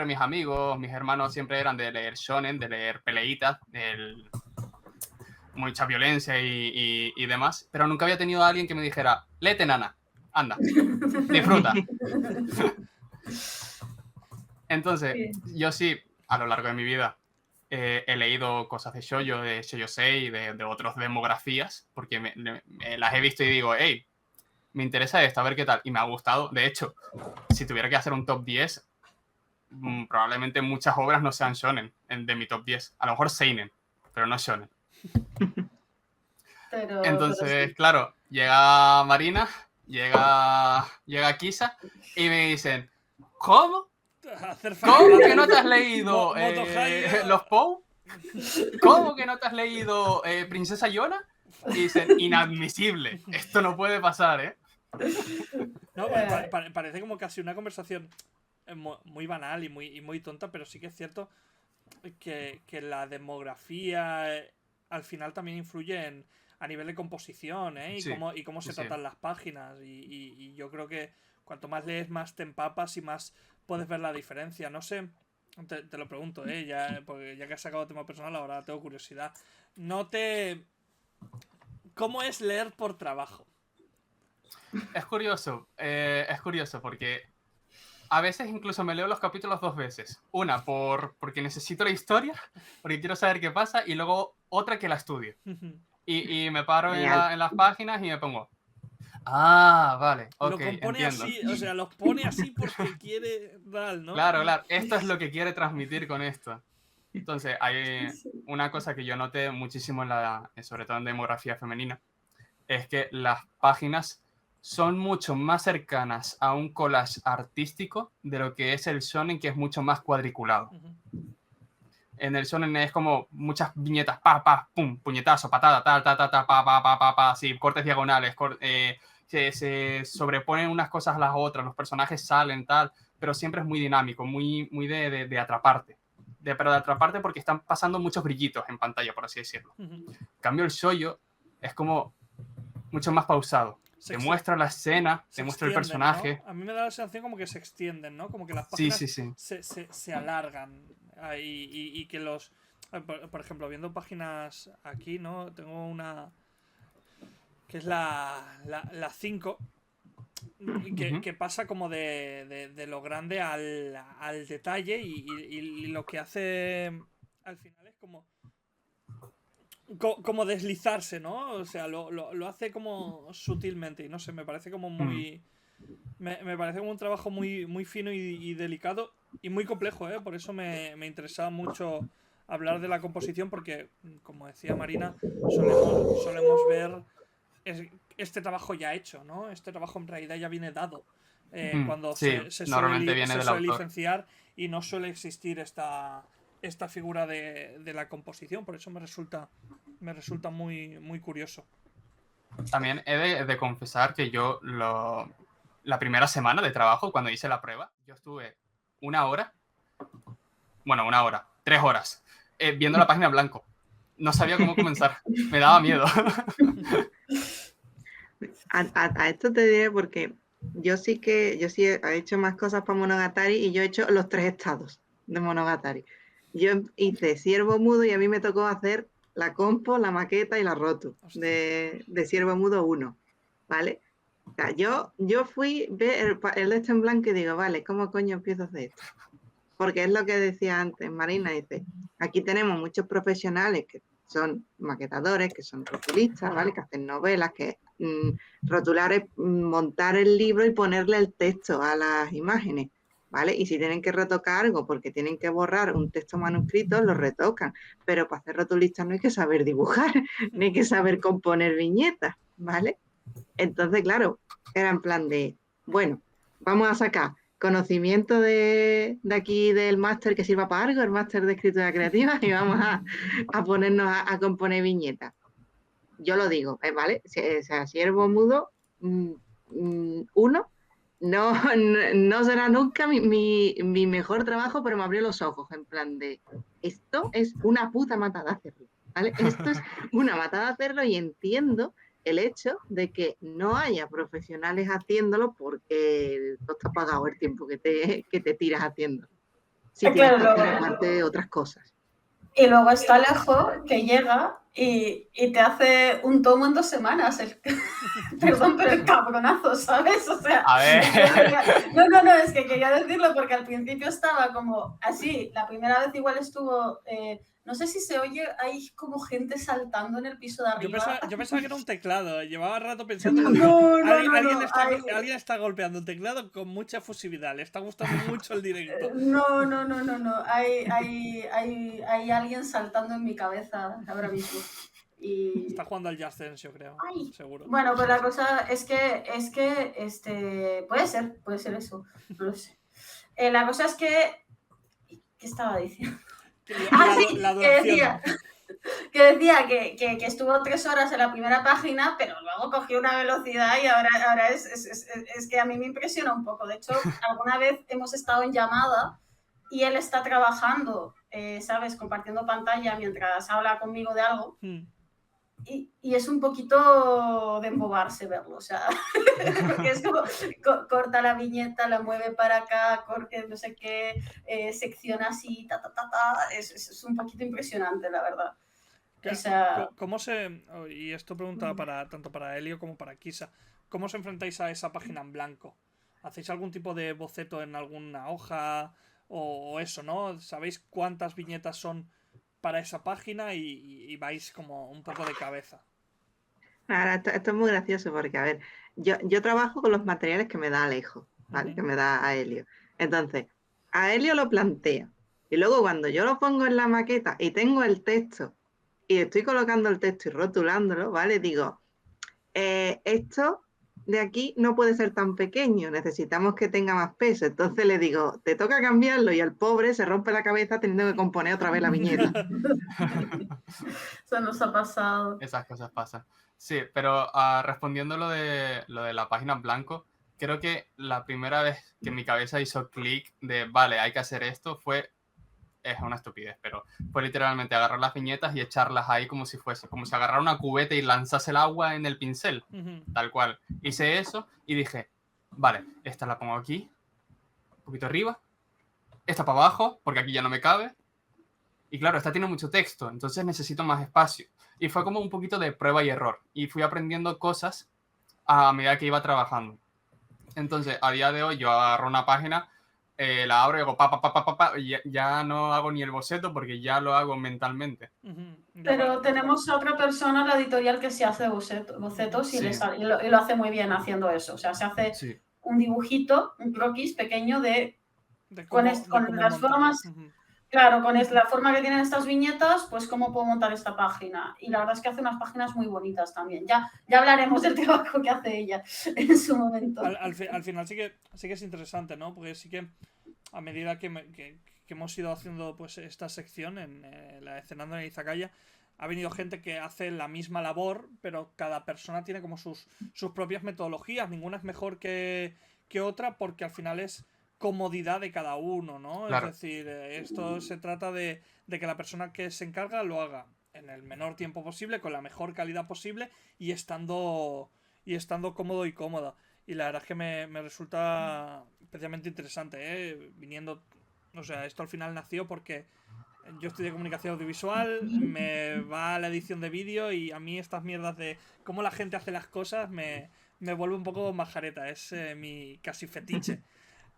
C: mis amigos, mis hermanos siempre eran de leer shonen, de leer peleitas, mucha violencia y demás, pero nunca había tenido a alguien que me dijera, léete Nana, anda, disfruta. Entonces, yo sí, a lo largo de mi vida, he leído cosas de shoujo, de shoujosei, de otras demografías, porque me las he visto y digo, hey, me interesa esto, a ver qué tal, y me ha gustado. De hecho, si tuviera que hacer un top 10, probablemente muchas obras no sean shonen de mi top 10. A lo mejor seinen, pero no shonen. Entonces, claro, llega Marina, llega Kisa y me dicen, ¿cómo? ¿Cómo que no te has leído los Pou? ¿Cómo que no te has leído Princesa Yona? Y dicen, inadmisible, esto no puede pasar, ¿eh?
A: No, parece como casi una conversación muy banal y muy tonta, pero sí que es cierto que la demografía al final también influye a nivel de composición, ¿eh? Y cómo se tratan las páginas. Y yo creo que cuanto más lees, más te empapas y más puedes ver la diferencia. No sé, te lo pregunto, porque ya que has sacado tema personal, ahora tengo curiosidad. ¿Cómo es leer por trabajo?
C: Es curioso porque a veces incluso me leo los capítulos 2 veces. Una porque necesito la historia, porque quiero saber qué pasa, y luego otra que la estudio. Y me paro en las páginas y me pongo, vale, ok,
A: lo compone
C: entiendo.
A: así, o sea, los pone así porque quiere dar, ¿no?
C: Claro, esto es lo que quiere transmitir con esto. Entonces, hay una cosa que yo noté muchísimo sobre todo en demografía femenina, es que las páginas son mucho más cercanas a un collage artístico de lo que es el shonen, que es mucho más cuadriculado. En el shonen es como muchas viñetas, pum, puñetazo, patada, pa, así, cortes diagonales, se sobreponen unas cosas a las otras, los personajes salen, tal, pero siempre es muy dinámico, muy de atraparte. Pero de atraparte porque están pasando muchos brillitos en pantalla, por así decirlo. En cambio, el shoujo es como mucho más pausado. Te muestra la escena, te muestra el personaje.
A: ¿no? A mí me da la sensación como que se extienden, ¿no? Como que las páginas se alargan. Y que los... Por ejemplo, viendo páginas aquí, ¿no? Tengo una... que es la 5... Que pasa como de lo grande al detalle y lo que hace al final es como deslizarse, ¿no? O sea, lo hace como sutilmente y no sé, me parece como muy... Me parece como un trabajo muy fino y delicado y muy complejo, ¿eh? Por eso me interesaba mucho hablar de la composición porque, como decía Marina, solemos ver este trabajo ya hecho, ¿no? Este trabajo en realidad ya viene dado cuando se suele licenciar y no suele existir esta figura de la composición. Por eso me resulta muy curioso.
C: También he de confesar que yo la primera semana de trabajo, cuando hice la prueba, yo estuve 3 horas viendo la página en blanco. No sabía cómo comenzar, me daba miedo.
D: A esto te diré porque yo sí he hecho más cosas para Monogatari y yo he hecho los 3 estados de Monogatari. Yo hice Ciervo Mudo y a mí me tocó hacer la compo, la maqueta y la rotu de Ciervo Mudo 1, ¿vale? O sea, yo fui ver el de esto en blanco y digo, vale, ¿cómo coño empiezo a hacer esto? porque es lo que decía antes Marina, dice, aquí tenemos muchos profesionales que son maquetadores, que son rotulistas, ¿vale? Que hacen novelas, que rotular es montar el libro y ponerle el texto a las imágenes, ¿vale? Y si tienen que retocar algo porque tienen que borrar un texto manuscrito, lo retocan. Pero para hacer rotulistas no hay que saber dibujar, ni hay que saber componer viñetas, ¿vale? Entonces, claro, era en plan de, bueno, vamos a sacar conocimiento de aquí del máster que sirva para algo, el máster de escritura creativa, y vamos a ponernos a componer viñetas. Yo lo digo, ¿vale? O sea, Siervo Mudo, uno, no será nunca mi mejor trabajo, pero me abrió los ojos, en plan de, esto es una puta matada hacerlo, ¿vale? Esto es una matada hacerlo y entiendo el hecho de que no haya profesionales haciéndolo porque no está pagado el tiempo que te tiras haciendo. Si tienes que hacer aparte otras cosas.
B: Y luego está Alejo, que llega y te hace un tomo en 2 semanas. Perdón, pero el cabronazo, ¿sabes? O sea,
C: A ver.
B: No, es que quería decirlo porque al principio estaba como así. La primera vez igual estuvo... no sé si se oye, hay como gente saltando en el piso de arriba.
A: Yo pensaba que era un teclado. Llevaba rato pensando. Alguien está golpeando un teclado con mucha fusividad. Le está gustando mucho el directo.
B: No. Hay alguien saltando en mi cabeza ahora mismo. Y...
A: Está jugando al Just Dance, yo creo.
B: Ay.
A: Seguro.
B: Bueno, pues la cosa es que puede ser eso. No lo sé. La cosa es que... ¿Qué estaba diciendo?
A: La duración.
B: Que decía que estuvo 3 horas en la primera página, pero luego cogió una velocidad y ahora es que a mí me impresiona un poco. De hecho, alguna vez hemos estado en llamada y él está trabajando, ¿sabes? Compartiendo pantalla mientras habla conmigo de algo. Y es un poquito de embobarse verlo, o sea, porque es como corta la viñeta, la mueve para acá, no sé qué, secciona así, es un poquito impresionante, la verdad. O sea...
A: ¿Cómo se...? Y esto pregunta tanto para Helio como para Kisa. ¿Cómo os enfrentáis a esa página en blanco? ¿Hacéis algún tipo de boceto en alguna hoja? O eso, ¿no? ¿Sabéis cuántas viñetas son para esa página y vais como un poco de cabeza?
D: Ahora, esto es muy gracioso porque, a ver, yo trabajo con los materiales que me da Alejo, ¿vale? Que me da a Helio. Entonces, a Helio lo planteo. Y luego cuando yo lo pongo en la maqueta y tengo el texto y estoy colocando el texto y rotulándolo, ¿vale? Digo, esto de aquí no puede ser tan pequeño, necesitamos que tenga más peso. Entonces le digo, te toca cambiarlo y el pobre se rompe la cabeza teniendo que componer otra vez la viñeta.
B: Eso nos ha pasado.
C: Esas cosas pasan. Sí, pero respondiendo lo de la página en blanco, creo que la primera vez que mi cabeza hizo clic de, vale, hay que hacer esto, es una estupidez, pero fue literalmente agarrar las viñetas y echarlas ahí como si agarrar una cubeta y lanzase el agua en el pincel, tal cual. Hice eso y dije, vale, esta la pongo aquí, un poquito arriba, esta para abajo, porque aquí ya no me cabe. Y claro, esta tiene mucho texto, entonces necesito más espacio. Y fue como un poquito de prueba y error. Y fui aprendiendo cosas a medida que iba trabajando. Entonces, a día de hoy, yo agarro una página, la abro y hago y ya no hago ni el boceto porque ya lo hago mentalmente.
B: Pero tenemos a otra persona en la editorial que se hace bocetos y,
C: Sí.
B: y lo hace muy bien haciendo eso. O sea, se hace un dibujito, un croquis pequeño con las formas... Claro, con la forma que tienen estas viñetas, pues cómo puedo montar esta página. Y la verdad es que hace unas páginas muy bonitas también. Ya hablaremos del trabajo que hace ella en su momento.
A: Al final sí que es interesante, ¿no? Porque sí que a medida que hemos ido haciendo pues esta sección en la Cenando en el Izakaya, ha venido gente que hace la misma labor, pero cada persona tiene como sus propias metodologías. Ninguna es mejor que otra porque al final es comodidad de cada uno, ¿no?
C: Claro.
A: Es decir, esto se trata de que la persona que se encarga lo haga en el menor tiempo posible, con la mejor calidad posible y estando cómodo y cómoda. Y la verdad es que me resulta especialmente interesante, viniendo... O sea, esto al final nació porque yo estudié comunicación audiovisual, me va la edición de vídeo y a mí estas mierdas de cómo la gente hace las cosas me vuelve un poco majareta, es mi casi fetiche.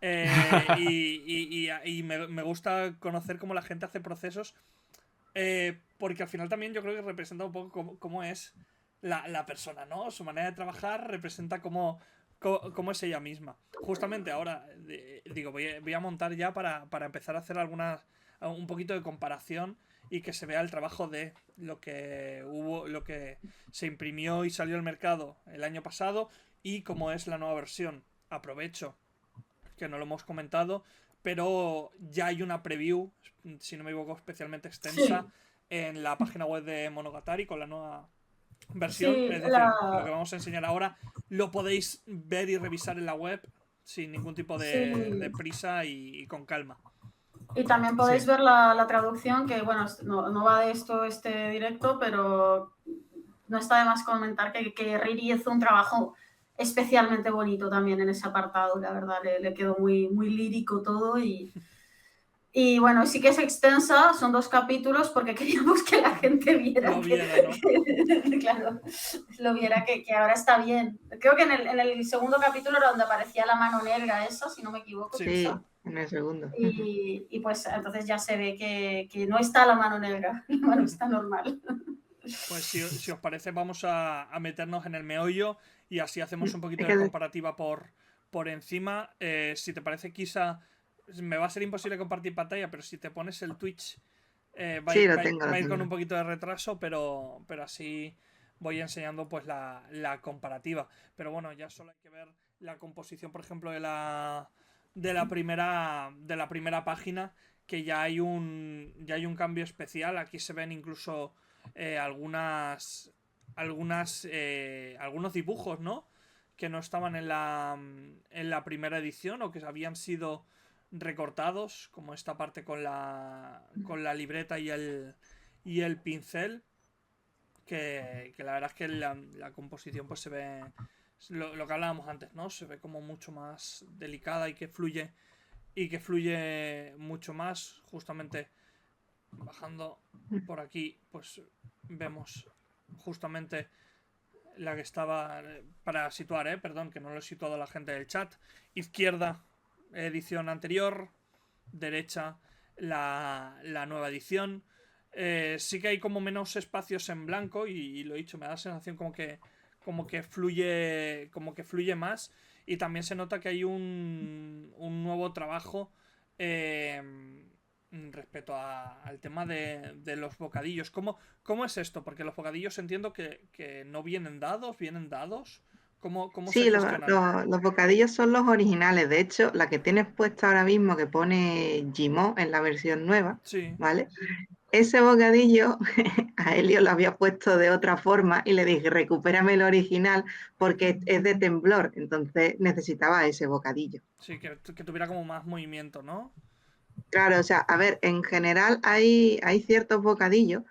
A: Y me gusta conocer cómo la gente hace procesos, porque al final también yo creo que representa un poco cómo es la persona, ¿no? Su manera de trabajar representa cómo es ella misma. Justamente ahora, digo, voy a montar ya para empezar a hacer un poquito de comparación y que se vea el trabajo de lo que se imprimió y salió al mercado el año pasado y cómo es la nueva versión. Aprovecho que no lo hemos comentado, pero ya hay una preview, si no me equivoco, especialmente extensa en la página web de Monogatari con la nueva versión.
B: Sí,
A: Es decir, lo que vamos a enseñar ahora lo podéis ver y revisar en la web sin ningún tipo de prisa y con calma.
B: Y también podéis ver la traducción, que bueno, no va de esto este directo, pero no está de más comentar que Riri hizo un trabajo especialmente bonito también en ese apartado, la verdad, le quedó muy, muy lírico todo y bueno, sí que es extensa, son 2 capítulos porque queríamos que la gente viera.
A: Lo viera, ¿no?
B: Claro, lo viera que ahora está bien. Creo que en el segundo capítulo era donde aparecía la mano negra esa, si no me equivoco.
D: Sí, en el segundo.
B: Y pues entonces ya se ve que no está la mano negra, la mano está normal.
A: Pues si os parece vamos a meternos en el meollo y así hacemos un poquito de comparativa por encima. Si te parece, Kisa, me va a ser imposible compartir pantalla, pero si te pones el Twitch va a ir con un poquito de retraso, pero así voy enseñando pues la comparativa. Pero bueno, ya solo hay que ver la composición, por ejemplo, de la primera página, que ya hay un cambio especial. Aquí se ven incluso algunos dibujos, ¿no? Que no estaban en la primera edición o que habían sido recortados, como esta parte con la libreta y el pincel, que la verdad es que la composición pues se ve lo que hablábamos antes, ¿no? Se ve como mucho más delicada y que fluye mucho más. Justamente bajando por aquí pues vemos justamente la que estaba, para situar, perdón, que no lo he situado a la gente del chat. Izquierda, edición anterior, derecha la nueva edición. Sí que hay como menos espacios en blanco y lo he dicho, me da la sensación como que fluye más, y también se nota que hay un nuevo trabajo respecto al tema de los bocadillos. ¿Cómo es esto? Porque los bocadillos entiendo que no vienen dados, ¿vienen dados? ¿Cómo
D: Sí,
A: se gestionan?
D: los bocadillos son los originales. De hecho, la que tienes puesta ahora mismo, que pone Gimo en la versión nueva,
A: Sí.
D: ¿vale? Ese bocadillo a Helio lo había puesto de otra forma y le dije, recupérame el original porque es de temblor, entonces necesitaba ese bocadillo.
A: Sí, que tuviera como más movimiento, ¿no?
D: Claro, o sea, a ver, en general hay ciertos bocadillos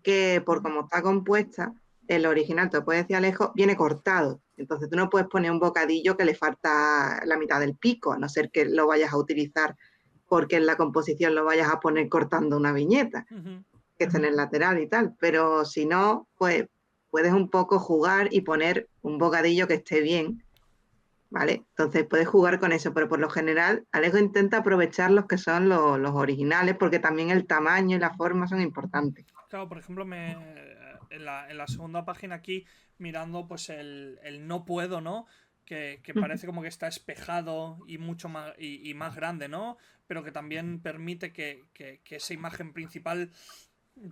D: que por cómo está compuesta, el original, te puede decir Alejo, viene cortado. Entonces tú no puedes poner un bocadillo que le falta la mitad del pico, a no ser que lo vayas a utilizar porque en la composición lo vayas a poner cortando una viñeta, que esté en el lateral y tal. Pero si no, pues puedes un poco jugar y poner un bocadillo que esté bien, ¿vale? Entonces puedes jugar con eso, pero por lo general Alejo intenta aprovechar los que son los originales, porque también el tamaño y la forma son importantes.
A: Claro, por ejemplo, en la segunda página aquí, mirando pues el no puedo, ¿no? Que parece como que está espejado y mucho más y más grande, ¿no? Pero que también permite que esa imagen principal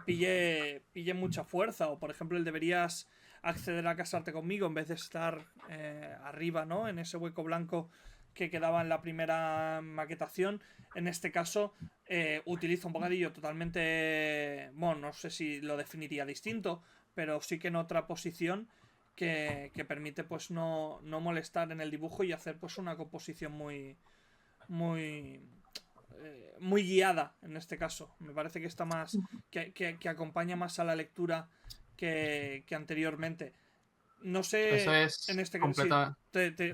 A: pille mucha fuerza. O por ejemplo, el deberías acceder a casarte conmigo en vez de estar arriba, ¿no? En ese hueco blanco que quedaba en la primera maquetación. En este caso utilizo un bocadillo totalmente, bueno, no sé si lo definiría distinto, pero sí que en otra posición que permite pues no molestar en el dibujo y hacer pues una composición muy guiada en este caso. Me parece que está más que acompaña más a la lectura que anteriormente. No sé.
C: Eso es
A: en este caso sí,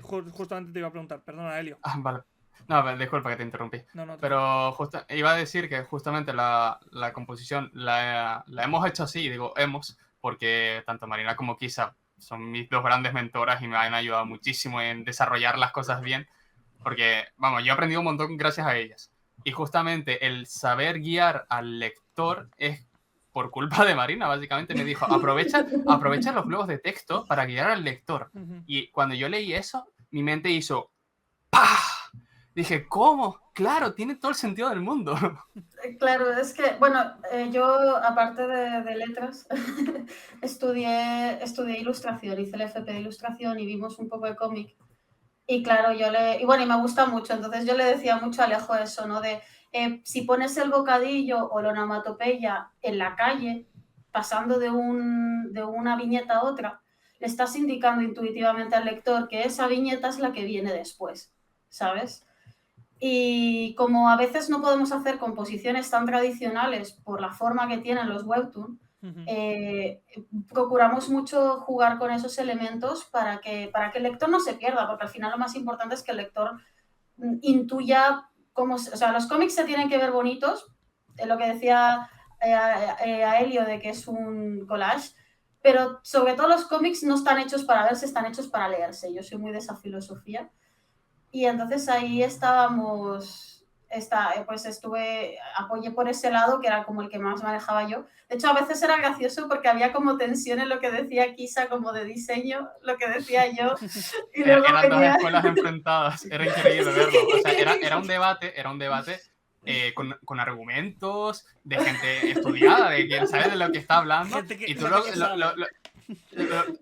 A: justamente te iba a preguntar, perdona, Helio.
C: Vale. No, disculpa que te interrumpí.
A: No,
C: pero iba a decir que justamente la composición la hemos hecho así, digo hemos, porque tanto Marina como Kisa son mis 2 grandes mentoras y me han ayudado muchísimo en desarrollar las cosas bien. Porque, vamos, yo he aprendido un montón gracias a ellas. Y justamente el saber guiar al lector es por culpa de Marina, básicamente. Me dijo, aprovecha los globos de texto para guiar al lector. Y cuando yo leí eso, mi mente hizo ¡pah! Dije, ¿cómo? Claro, tiene todo el sentido del mundo.
B: Claro, es que, bueno, yo aparte de letras, estudié ilustración, hice el FP de ilustración y vimos un poco de cómic. Y claro, y me gusta mucho, entonces yo le decía mucho a Alejo eso, ¿no? De si pones el bocadillo o la onomatopeya en la calle, pasando de una viñeta a otra, le estás indicando intuitivamente al lector que esa viñeta es la que viene después, ¿sabes? Y como a veces no podemos hacer composiciones tan tradicionales por la forma que tienen los webtoon, procuramos mucho jugar con esos elementos para que el lector no se pierda, porque al final lo más importante es que el lector intuya cómo... O sea, los cómics se tienen que ver bonitos, lo que decía a Elio de que es un collage, pero sobre todo los cómics no están hechos para verse, están hechos para leerse. Yo soy muy de esa filosofía. Y entonces ahí apoyé por ese lado, que era como el que más manejaba yo. De hecho, a veces era gracioso porque había como tensión en lo que decía Kisa, como de diseño, lo que decía yo. Y luego
C: Eran dos escuelas enfrentadas, era increíble verlo. O sea, era un debate con argumentos, de gente estudiada, de quien sabe de lo que está hablando. Y tú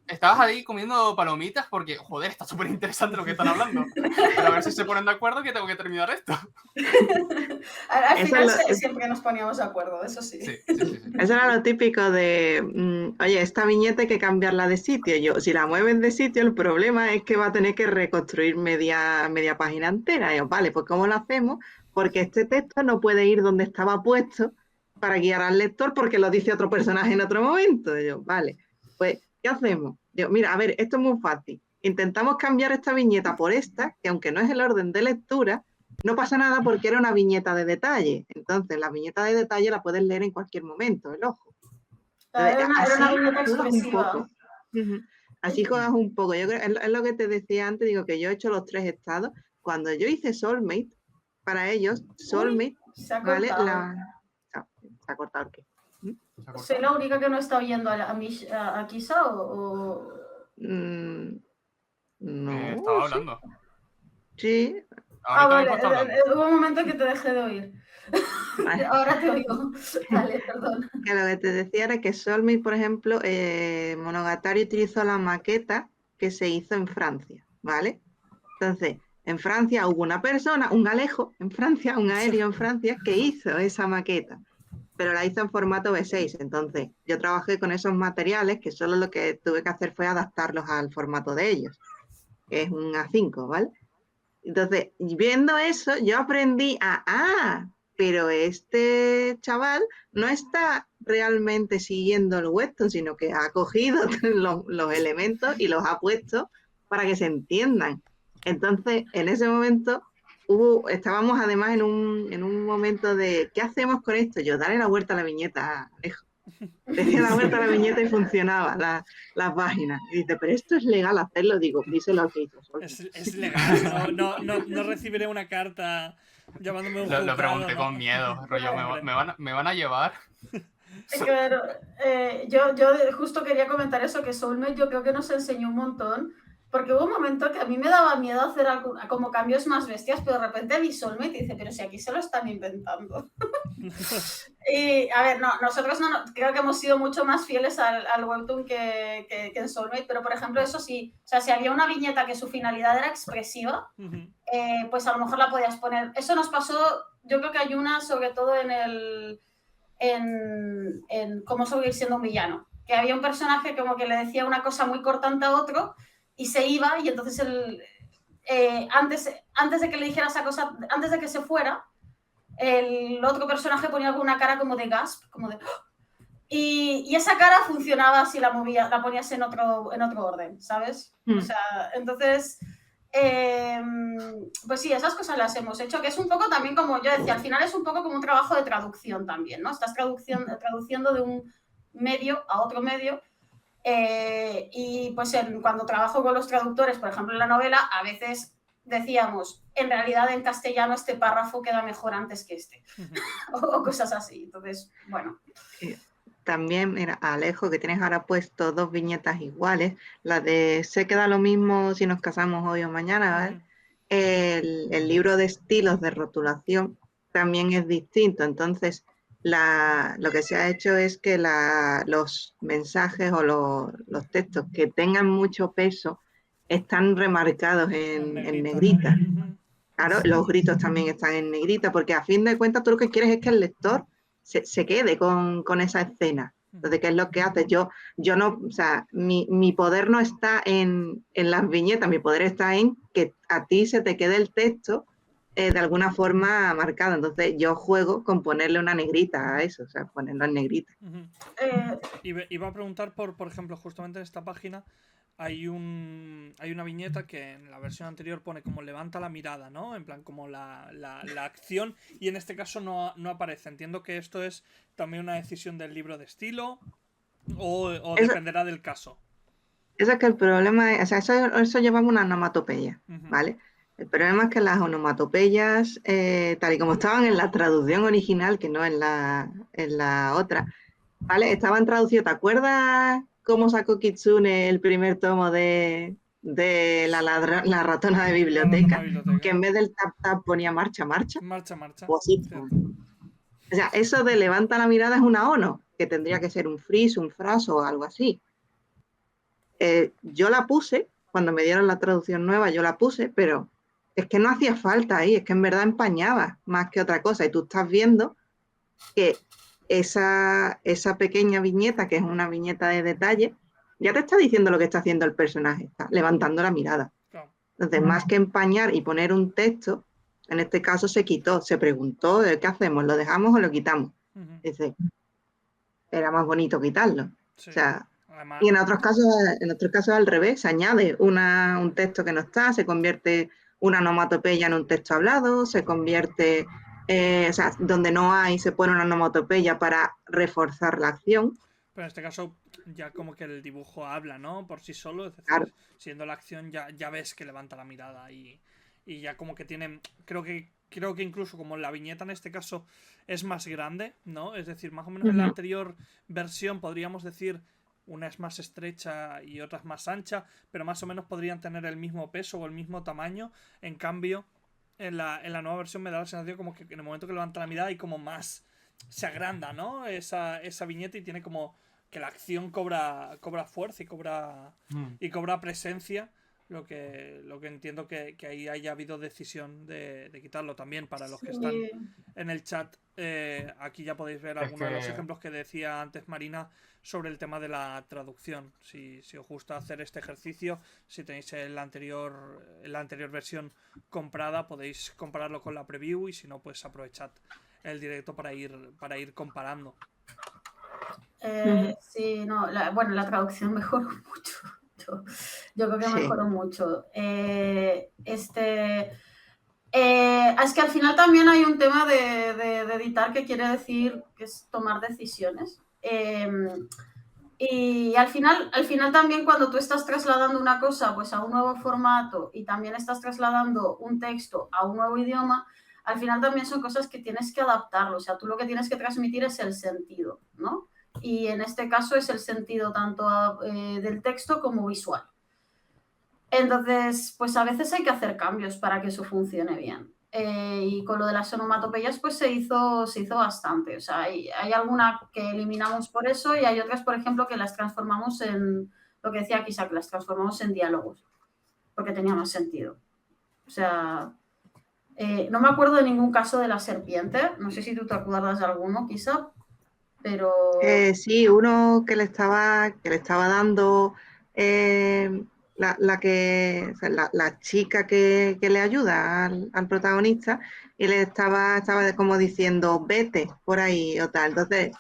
C: estabas ahí comiendo palomitas porque, joder, está súper interesante lo que están hablando. Pero a ver si se ponen de acuerdo que tengo que terminar esto.
B: Al final siempre nos poníamos de acuerdo, eso sí.
C: Sí.
D: Eso era lo típico de, oye, esta viñeta hay que cambiarla de sitio. Si la mueven de sitio, el problema es que va a tener que reconstruir media página entera. Y yo, vale, pues ¿cómo lo hacemos? Porque este texto no puede ir donde estaba puesto para guiar al lector porque lo dice otro personaje en otro momento. Y yo, vale, pues, ¿qué hacemos? Yo, mira, a ver, esto es muy fácil. Intentamos cambiar esta viñeta por esta, que aunque no es el orden de lectura, no pasa nada porque era una viñeta de detalle. Entonces, la viñeta de detalle la puedes leer en cualquier momento, el ojo.
B: Era una viñeta expresiva.
D: Así juegas un poco. Yo creo, es lo que te decía antes, digo que yo he hecho los 3 estados. Cuando yo hice Soulmate, para ellos, Soulmate, ¿vale? ¿Se ha cortado el qué?
B: ¿Soy la única que no está oyendo a Kisa o...?
D: No.
C: Estaba hablando.
D: Sí.
B: Vale, hubo un momento que te dejé de oír. Vale. Ahora te oigo. Vale, perdón.
D: Que lo que te decía era que Soulmate, por ejemplo, Monogatari utilizó la maqueta que se hizo en Francia, ¿vale? Entonces, en Francia hubo una persona, un Alejo en Francia, un aéreo en Francia, que hizo esa maqueta, pero la hizo en formato B6. Entonces, yo trabajé con esos materiales que solo lo que tuve que hacer fue adaptarlos al formato de ellos, que es un A5, ¿vale? Entonces, viendo eso, yo aprendí pero este chaval no está realmente siguiendo el webtoon, sino que ha cogido los elementos y los ha puesto para que se entiendan. Entonces, en ese momento, estábamos además en un momento de, ¿qué hacemos con esto? Yo, dale la vuelta a la viñeta, Alejo. Le la vuelta a la viñeta y funcionaba la página. Y dice, pero esto es legal hacerlo. Digo, díselo al que hizo.
A: Es legal, no recibiré una carta llamándome un juzgado.
C: Lo pregunté con miedo, rollo, ¿me van a llevar?
B: Claro, yo justo quería comentar eso, que Soulmate yo creo que nos enseñó un montón, porque hubo un momento que a mí me daba miedo hacer como cambios más bestias, pero de repente vi Soulmate y dice, pero si aquí se lo están inventando. Y a ver, nosotros creo que hemos sido mucho más fieles al webtoon que en Soulmate, pero por ejemplo eso sí, o sea, si había una viñeta que su finalidad era expresiva, pues a lo mejor la podías poner. Eso nos pasó, yo creo que hay una sobre todo en cómo seguir siendo un villano, que había un personaje como que le decía una cosa muy cortante a otro y se iba, y entonces antes de que le dijera esa cosa, antes de que se fuera, el otro personaje ponía alguna cara como de gasp, como de... Y esa cara funcionaba si la ponías en otro orden, ¿sabes? O sea, entonces... pues sí, esas cosas las hemos hecho, que es un poco también como yo decía, al final es un poco como un trabajo de traducción también, ¿no? Estás traduciendo de un medio a otro medio, y pues cuando trabajo con los traductores, por ejemplo en la novela, a veces decíamos, en realidad en castellano este párrafo queda mejor antes que este, o cosas así. Entonces, bueno.
D: También, mira, Alejo, que tienes ahora puesto 2 viñetas iguales, la de se queda lo mismo si nos casamos hoy o mañana, ¿vale? El libro de estilos de rotulación también es distinto, entonces lo que se ha hecho es que los mensajes o los textos que tengan mucho peso están remarcados en negrita. Claro, los gritos también están en negrita, porque a fin de cuentas tú lo que quieres es que el lector se quede con esa escena. Entonces, ¿qué es lo que hace? Yo no, o sea, mi poder no está en las viñetas, mi poder está en que a ti se te quede el texto de alguna forma marcado. Entonces, yo juego con ponerle una negrita a eso, o sea, ponerlo en negrita.
A: Iba a preguntar por ejemplo, justamente en esta página hay una viñeta que en la versión anterior pone como levanta la mirada, ¿no? En plan como la acción, y en este caso no aparece. Entiendo que esto es también una decisión del libro de estilo o dependerá del caso.
D: Eso es que el problema es, o sea, eso llevamos una onomatopeya, ¿vale? El problema es que las onomatopeyas, tal y como estaban en la traducción original, que no en la otra, ¿vale? Estaban traducidos. ¿Te acuerdas cómo sacó Kitsune el primer tomo de la ratona de biblioteca? Que en vez del tap tap ponía marcha, marcha.
A: Marcha, marcha.
D: O así. O sea, eso de levanta la mirada es una ono, que tendría que ser un fris, un fraso o algo así. Yo la puse, cuando me dieron la traducción nueva, yo la puse, pero es que no hacía falta ahí, es que en verdad empañaba más que otra cosa. Y tú estás viendo que esa pequeña viñeta, que es una viñeta de detalle, ya te está diciendo lo que está haciendo el personaje, está levantando la mirada. Claro. Entonces, más que empañar y poner un texto, en este caso se quitó, se preguntó, ¿qué hacemos? ¿Lo dejamos o lo quitamos? Dice, era más bonito quitarlo. Sí. O sea, además, y en otros casos al revés, se añade un texto que no está, se convierte una onomatopeya en un texto hablado, se convierte, o sea, donde no hay, se pone una onomatopeya para reforzar la acción.
A: Pero en este caso ya como que el dibujo habla, ¿no? Por sí solo, es decir,
D: claro,
A: siendo la acción ya ves que levanta la mirada y ya como que tiene, creo que incluso como la viñeta en este caso es más grande, ¿no? Es decir, más o menos en la anterior versión podríamos decir una es más estrecha y otra es más ancha, pero más o menos podrían tener el mismo peso o el mismo tamaño. En cambio, en la nueva versión me da la sensación como que en el momento que levanta la mirada hay como más, se agranda, ¿no? Esa viñeta y tiene como que la acción cobra fuerza y cobra presencia. Lo que entiendo que ahí haya habido decisión de quitarlo también. Para los que están en el chat, aquí ya podéis ver algunos de los ejemplos que decía antes Marina sobre el tema de la traducción. Si os gusta hacer este ejercicio, si tenéis la anterior versión comprada, podéis compararlo con la preview, y si no, pues aprovechad el directo para ir comparando.
B: Sí, no, la traducción mejoró mucho. Yo creo que mejoró mucho. Es que al final también hay un tema de editar, que quiere decir que es tomar decisiones. Y al final también, cuando tú estás trasladando una cosa pues a un nuevo formato y también estás trasladando un texto a un nuevo idioma, al final también son cosas que tienes que adaptarlo. O sea, tú lo que tienes que transmitir es el sentido, ¿no? Y en este caso es el sentido tanto del texto como visual. Entonces, pues a veces hay que hacer cambios para que eso funcione bien. Y con lo de las onomatopeyas, pues se hizo bastante. O sea, hay alguna que eliminamos por eso, y hay otras, por ejemplo, que las transformamos en, lo que decía aquí, que las transformamos en diálogos, porque tenía más sentido. O sea, no me acuerdo de ningún caso de la serpiente. No sé si tú te acuerdas de alguno, quizá, pero...
D: sí, uno que le estaba dando la chica que le ayuda al protagonista, y le estaba como diciendo vete por ahí o tal. Entonces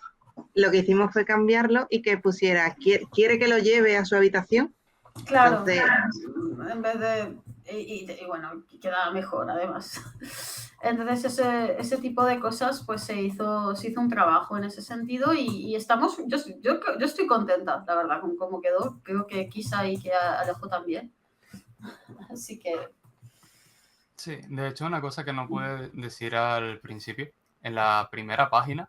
D: lo que hicimos fue cambiarlo y que pusiera quiere que lo lleve a su habitación.
B: Claro, entonces, en vez de... Y bueno, queda mejor además. Entonces ese tipo de cosas, pues se hizo un trabajo en ese sentido, y estamos, yo estoy contenta, la verdad, con cómo quedó. Creo que Kisa y que Alejo también. Así que...
C: Sí, de hecho, una cosa que no pude decir al principio, en la primera página,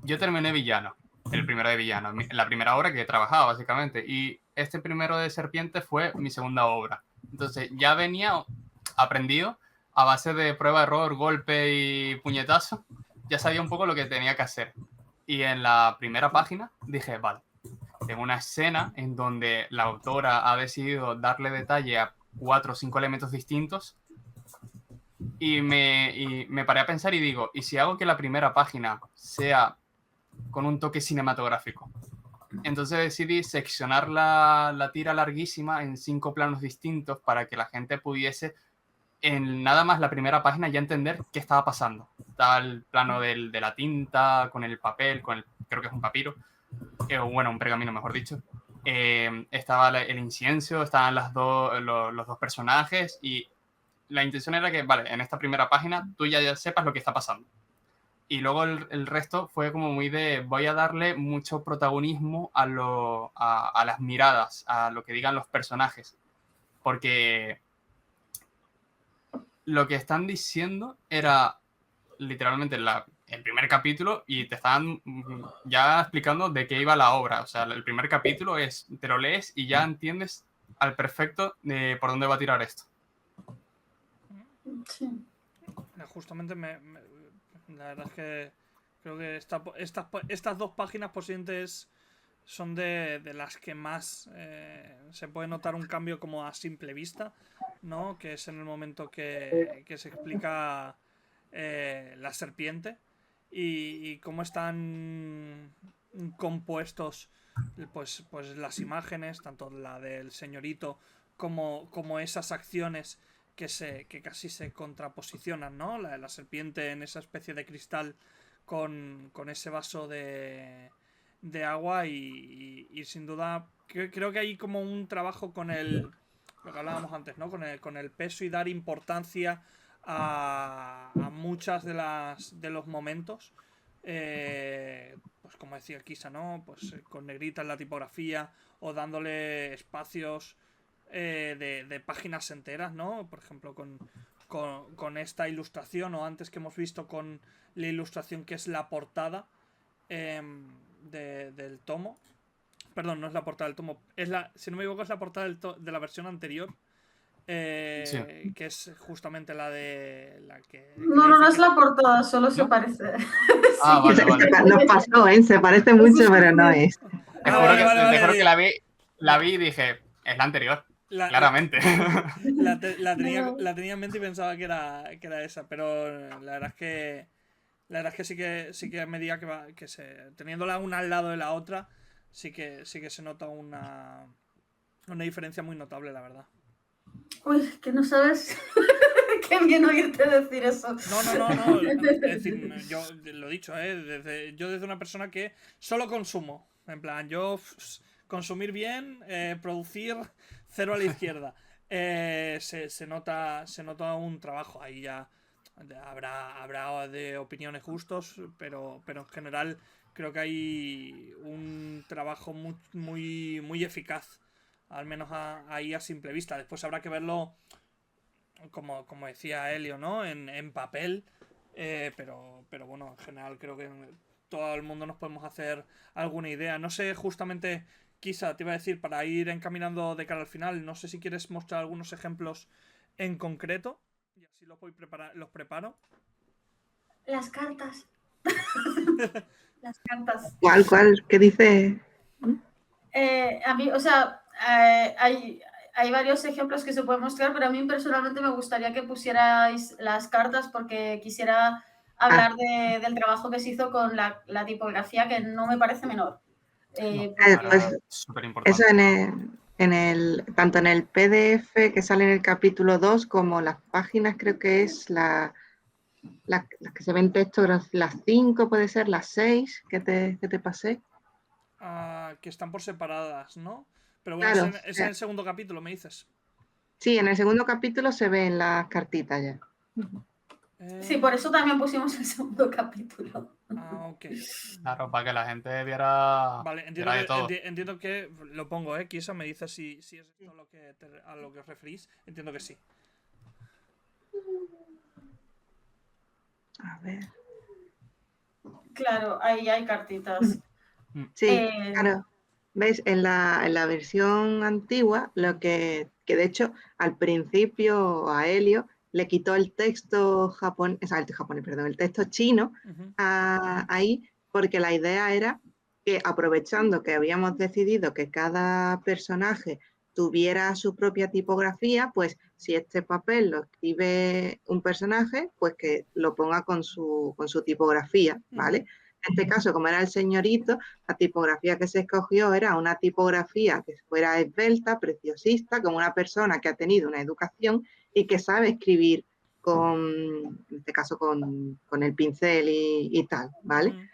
C: yo terminé villano, el primero de villano, la primera obra que he trabajado, básicamente, y este primero de serpiente fue mi segunda obra. Entonces, ya venía aprendido a base de prueba, error, golpe y puñetazo, ya sabía un poco lo que tenía que hacer. Y en la primera página dije, vale, tengo una escena en donde la autora ha decidido darle detalle a 4 o 5 elementos distintos y me paré a pensar y digo, ¿y si hago que la primera página sea con un toque cinematográfico? Entonces decidí seccionar la tira larguísima en 5 planos distintos para que la gente pudiese en nada más la primera página ya entender qué estaba pasando. Estaba el plano de la tinta, con el papel, creo que es un papiro, bueno, un pergamino mejor dicho. Estaba el incienso, estaban los dos personajes y la intención era que, vale, en esta primera página tú ya sepas lo que está pasando. Y luego el resto fue como muy de, voy a darle mucho protagonismo a las miradas, a lo que digan los personajes. Porque lo que están diciendo era literalmente el primer capítulo y te estaban ya explicando de qué iba la obra. O sea, el primer capítulo te lo lees y ya entiendes al perfecto de por dónde va a tirar esto.
B: Sí.
A: Justamente la verdad es que creo que estas dos páginas posiblemente son de las que más se puede notar un cambio como a simple vista, ¿no? Que es en el momento que se explica la serpiente y cómo están compuestos pues las imágenes, tanto la del señorito como esas acciones que casi se contraposicionan, ¿no? La serpiente en esa especie de cristal con ese vaso de agua y sin duda creo que hay como un trabajo con lo que hablábamos antes, ¿no? Con el peso y dar importancia a muchas de los momentos. Pues como decía Kisa, ¿no? Pues con negrita en la tipografía o dándole espacios de páginas enteras, ¿no? Por ejemplo, con esta ilustración o antes que hemos visto con la ilustración que es la portada del tomo. Perdón, no es la portada del tomo. Si no me equivoco, es la portada de la versión anterior.
C: Sí.
A: Que es justamente la de la que
B: No es la portada, solo se
C: ¿No?
B: parece.
C: Ah,
B: Sí.
C: vale.
D: Nos pasó, ¿eh? Se parece mucho, pero no es.
C: Te
A: Ah,
C: juro
A: vale,
C: que,
A: vale,
C: te juro
A: vale.
C: que la vi y dije, es la anterior, claramente.
A: La tenía en mente y pensaba que era esa, pero la verdad es que sí que a medida teniéndola una al lado de la otra, sí que se nota una diferencia muy notable, la verdad.
B: Uy, que no sabes. Qué bien oírte decir eso.
A: No. Es decir, yo lo he dicho, yo desde una persona que solo consumo. En plan, yo consumir bien, producir cero a la izquierda. Se nota un trabajo. Ahí ya habrá de opiniones justos, pero en general creo que hay un trabajo muy eficaz. Al menos ahí a simple vista. Después habrá que verlo como decía Helio, ¿no? En papel. Pero bueno, en general creo que todo el mundo nos podemos hacer alguna idea. No sé, justamente, quizá te iba a decir, para ir encaminando de cara al final, no sé si quieres mostrar algunos ejemplos en concreto. Y así los preparo.
B: Las cartas. Las cartas.
D: ¿Cuál? ¿Qué dice?
B: A mí, o sea, hay varios ejemplos que se pueden mostrar, pero a mí personalmente me gustaría que pusierais las cartas porque quisiera hablar del trabajo que se hizo con la tipografía, que no me parece menor.
D: Pues
C: Súper importante.
D: eso tanto en el PDF que sale en el capítulo 2 como las páginas, creo que es las que se ven texto, las 5 puede ser, las 6 que te pasé.
A: Que están por separadas, ¿no? Pero bueno,
D: Claro,
A: es en el segundo capítulo, me dices.
D: sí, en el segundo capítulo se ven las cartitas ya.
B: Sí, por eso también pusimos el segundo capítulo.
A: Ok.
C: Claro, para que la gente viera,
A: Vale,
C: viera de todo.
A: entiendo que lo pongo, Kisa me dice si es esto a lo que os referís. Entiendo que sí.
D: A ver.
B: Claro, ahí hay cartitas.
D: Sí, claro. ¿Ves? En la versión antigua, lo que de hecho al principio a Helio le quitó el texto japonés, o sea, perdón, el texto chino ahí, porque la idea era que aprovechando que habíamos decidido que cada personaje tuviera su propia tipografía, pues si este papel lo escribe un personaje, pues que lo ponga con su tipografía, ¿vale? En este caso, como era el señorito, la tipografía que se escogió era una tipografía que fuera esbelta, preciosista, como una persona que ha tenido una educación y que sabe escribir en este caso con el pincel y tal, ¿vale?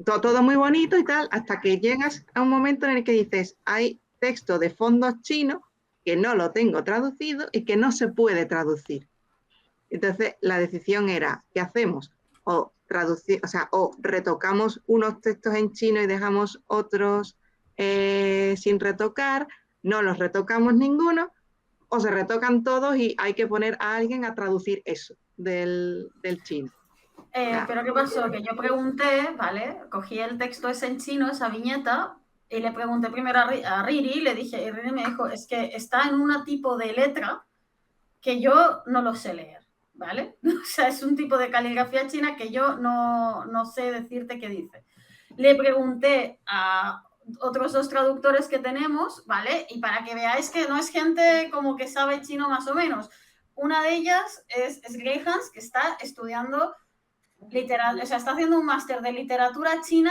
D: Todo muy bonito y tal, hasta que llegas a un momento en el que dices, hay texto de fondos chinos que no lo tengo traducido y que no se puede traducir. Entonces, la decisión era, ¿qué hacemos? O retocamos unos textos en chino y dejamos otros sin retocar, no los retocamos ninguno, o se retocan todos y hay que poner a alguien a traducir eso del chino.
B: Pero ¿qué pasó? Que yo pregunté, ¿vale? Cogí el texto ese en chino, esa viñeta, y le pregunté primero a Riri, le dije, y Riri me dijo, es que está en un tipo de letra que yo no lo sé leer, ¿vale? O sea, es un tipo de caligrafía china que yo no sé decirte qué dice. Le pregunté a otros 2 traductores que tenemos, ¿vale? Y para que veáis que no es gente como que sabe chino más o menos. Una de ellas es Greyhands, que está estudiando o sea, está haciendo un máster de literatura china,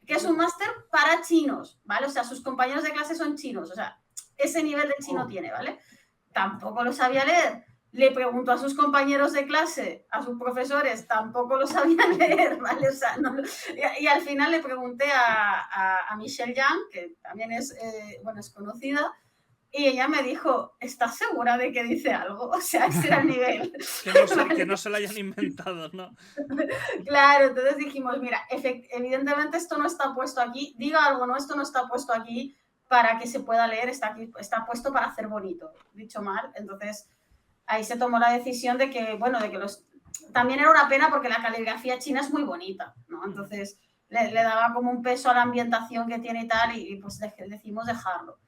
B: que es un máster para chinos, ¿vale? O sea, sus compañeros de clase son chinos, o sea, ese nivel de chino tiene, ¿vale? Tampoco lo sabía leer. Le preguntó a sus compañeros de clase, a sus profesores, tampoco lo sabían leer, ¿vale? O sea, y al final le pregunté a Michelle Yang, que también es conocida, y ella me dijo, ¿estás segura de que dice algo? O sea, ese era el nivel.
A: Que no se lo hayan inventado, ¿no?
B: Claro, entonces dijimos, mira, evidentemente esto no está puesto aquí, diga algo, no, esto no está puesto aquí para que se pueda leer, está puesto para hacer bonito, dicho mal. Entonces, ahí se tomó la decisión de que, bueno, también era una pena porque la caligrafía china es muy bonita, ¿no? Entonces, le daba como un peso a la ambientación que tiene y tal, y pues decidimos dejarlo.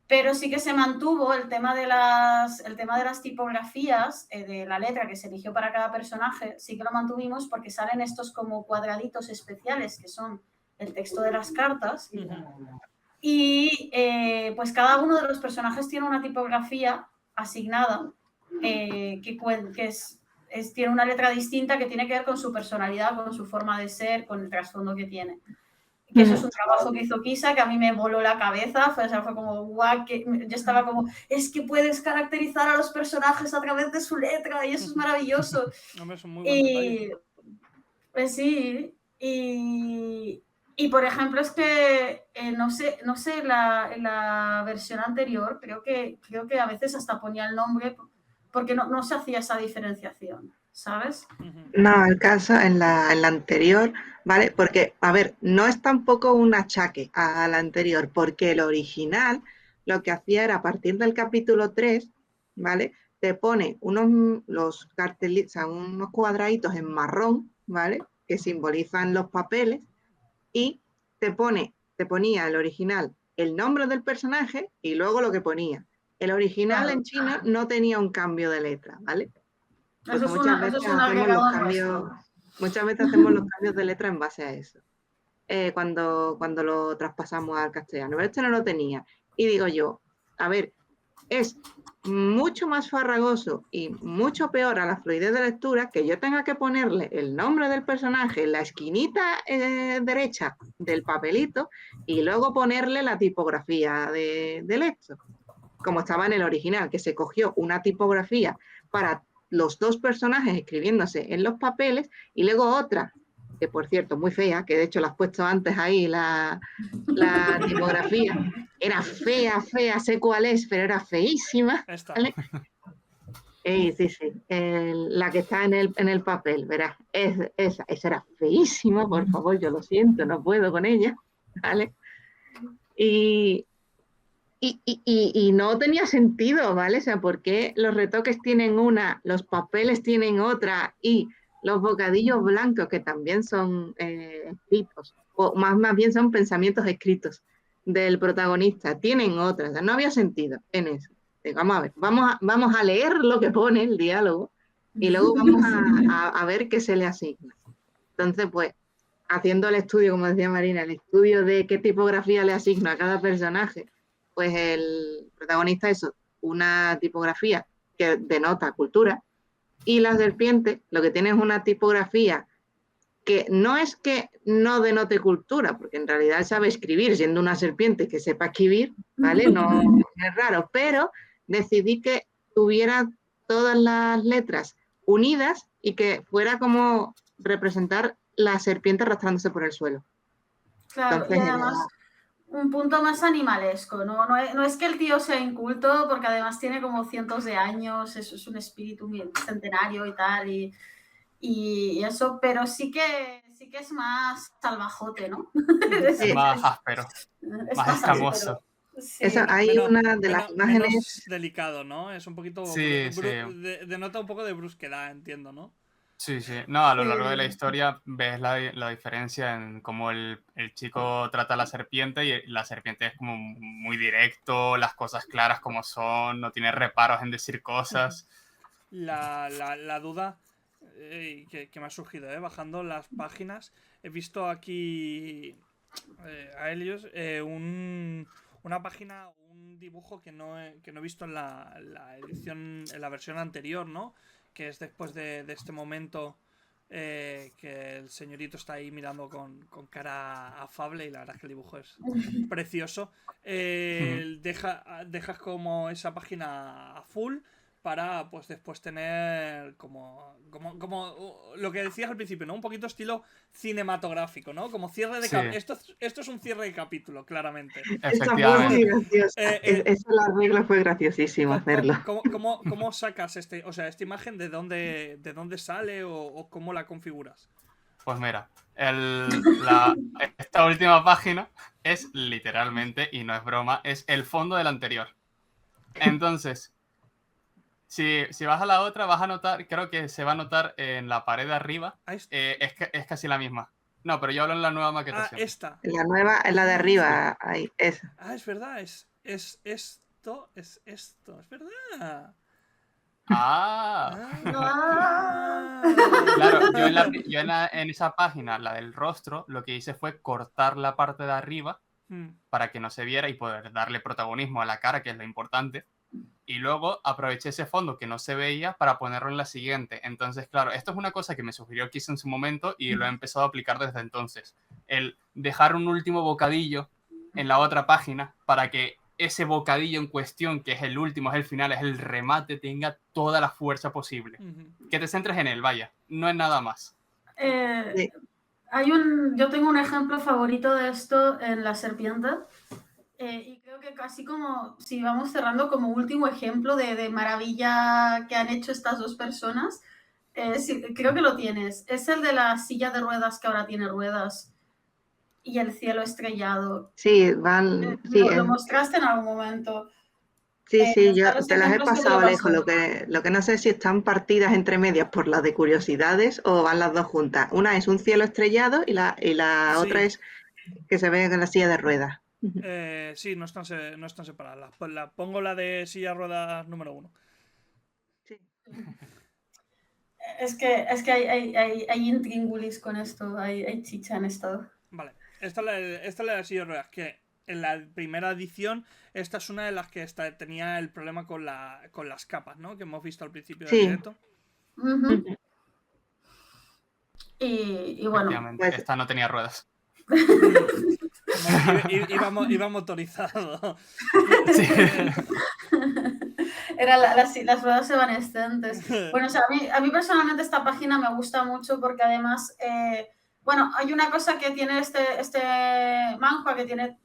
B: Pero sí que se mantuvo el tema de las tipografías de la letra que se eligió para cada personaje, sí que lo mantuvimos porque salen estos como cuadraditos especiales que son el texto de las cartas. Y pues cada uno de los personajes tiene una tipografía asignada que tiene una letra distinta que tiene que ver con su personalidad, con su forma de ser, con el trasfondo que tiene. Que eso es un trabajo que hizo Kisa, que a mí me voló la cabeza, fue como, guau, que yo estaba como, es que puedes caracterizar a los personajes a través de su letra y eso es maravilloso.
A: Hombre, es un muy buen detalle.
B: Pues sí, y por ejemplo es que, no sé, en la versión anterior, creo que a veces hasta ponía el nombre porque no se hacía esa diferenciación, ¿sabes?
D: No, el caso en la anterior, ¿vale? Porque, a ver, no es tampoco un achaque a la anterior, porque el original lo que hacía era a partir del capítulo 3, ¿vale? Te pone unos cartelitos, unos cuadraditos en marrón, ¿vale? Que simbolizan los papeles y te ponía el original el nombre del personaje y luego lo que ponía. El original en chino no tenía un cambio de letra, ¿vale? Porque muchas veces hacemos los cambios de letra en base a eso. Cuando lo traspasamos al castellano. Pero este no lo tenía. Y digo yo, a ver, es mucho más farragoso y mucho peor a la fluidez de lectura que yo tenga que ponerle el nombre del personaje en la esquinita derecha del papelito y luego ponerle la tipografía del esto. Como estaba en el original, que se cogió una tipografía para los 2 personajes escribiéndose en los papeles y luego otra, que por cierto, muy fea, que de hecho la has puesto antes ahí, la tipografía. Era fea, sé cuál es, pero era feísima. ¿Vale? Sí. La que está en el papel, verás. Esa era feísima, por favor, yo lo siento, no puedo con ella. ¿Vale? Y Y no tenía sentido, ¿vale? O sea, ¿por qué los retoques tienen una, los papeles tienen otra y los bocadillos blancos, que también son escritos, o más bien son pensamientos escritos del protagonista, tienen otra? O sea, no había sentido en eso. Digo, vamos a ver, vamos a leer lo que pone el diálogo y luego vamos a ver qué se le asigna. Entonces, pues, haciendo el estudio, como decía Marina, el estudio de qué tipografía le asigno a cada personaje, pues el protagonista es una tipografía que denota cultura y la serpiente lo que tiene es una tipografía que no es que no denote cultura, porque en realidad sabe escribir, siendo una serpiente que sepa escribir, ¿vale? No es raro, pero decidí que tuviera todas las letras unidas y que fuera como representar la serpiente arrastrándose por el suelo.
B: Claro,
D: Entonces,
B: y además un punto más animalesco, ¿no? No es que el tío sea inculto, porque además tiene como cientos de años, es un espíritu centenario y tal, y eso, pero sí que es más salvajote, ¿no?
C: Es más áspero,
B: Es
C: más
B: más
C: escamoso.
B: áspero. Sí.
D: eso, hay una de las imágenes.
A: Menos delicado, ¿no? Es un poquito.
C: Sí, sí.
A: Denota un poco de brusquedad, entiendo, ¿no?
C: Sí, sí. No, a lo largo de la historia ves la diferencia en cómo el chico trata a la serpiente y la serpiente es como muy directo, las cosas claras como son, no tiene reparos en decir cosas.
A: La duda que me ha surgido, bajando las páginas, he visto aquí a Helios una página, un dibujo que no he visto en la edición, en la versión anterior, ¿no? Que es después de este momento que el señorito está ahí mirando con cara afable y la verdad es que el dibujo es precioso. Dejas como esa página a full para pues después tener como lo que decías al principio, ¿no? Un poquito estilo cinematográfico, ¿no? Como cierre de esto es un cierre de capítulo, claramente.
D: Eso fue muy gracioso. Eso la regla fue graciosísimo hacerlo.
A: ¿Cómo sacas esta imagen? ¿De dónde sale o cómo la configuras?
C: Pues mira, esta última página es literalmente, y no es broma, es el fondo del anterior. Entonces, si vas a la otra, vas a notar, creo que se va a notar en la pared de arriba, es casi la misma. No, pero yo hablo en la nueva maquetación.
A: Esta.
D: La nueva, la de arriba, ahí, esa.
A: Es verdad, es esto, es verdad.
C: Claro, yo en esa página, la del rostro, lo que hice fue cortar la parte de arriba para que no se viera y poder darle protagonismo a la cara, que es lo importante. Y luego aproveché ese fondo que no se veía para ponerlo en la siguiente. Entonces, claro, esto es una cosa que me sugirió Kiss en su momento y lo he empezado a aplicar desde entonces. El dejar un último bocadillo en la otra página para que ese bocadillo en cuestión, que es el último, es el final, es el remate, tenga toda la fuerza posible. Que te centres en él, vaya, no es nada más.
B: Yo tengo un ejemplo favorito de esto en La Serpiente. Y creo que casi como, si vamos cerrando como último ejemplo de maravilla que han hecho estas dos personas, sí, creo que lo tienes. Es el de la silla de ruedas que ahora tiene ruedas y el cielo estrellado.
D: Sí,
B: lo mostraste en algún momento.
D: Sí, yo te las he pasado lejos. Lo que no sé es si están partidas entre medias por las de curiosidades o van las dos juntas. Una es un cielo estrellado y la otra es que se ve en la silla de ruedas.
A: Sí, no están separadas. Pongo la de silla de ruedas número 1.
D: Sí.
B: Es que hay intríngulis con esto, hay chicha en esto.
A: Vale, esta es la de silla de ruedas, que en la primera edición esta es una de las que tenía el problema con las capas, ¿no? Que hemos visto al principio del directo.
B: Y bueno,
C: pues, esta no tenía ruedas.
A: Iba motorizado.
B: Sí. Eran las ruedas evanescentes. Bueno, o sea, a mí personalmente esta página me gusta mucho porque además, hay una cosa que tiene este manhwa que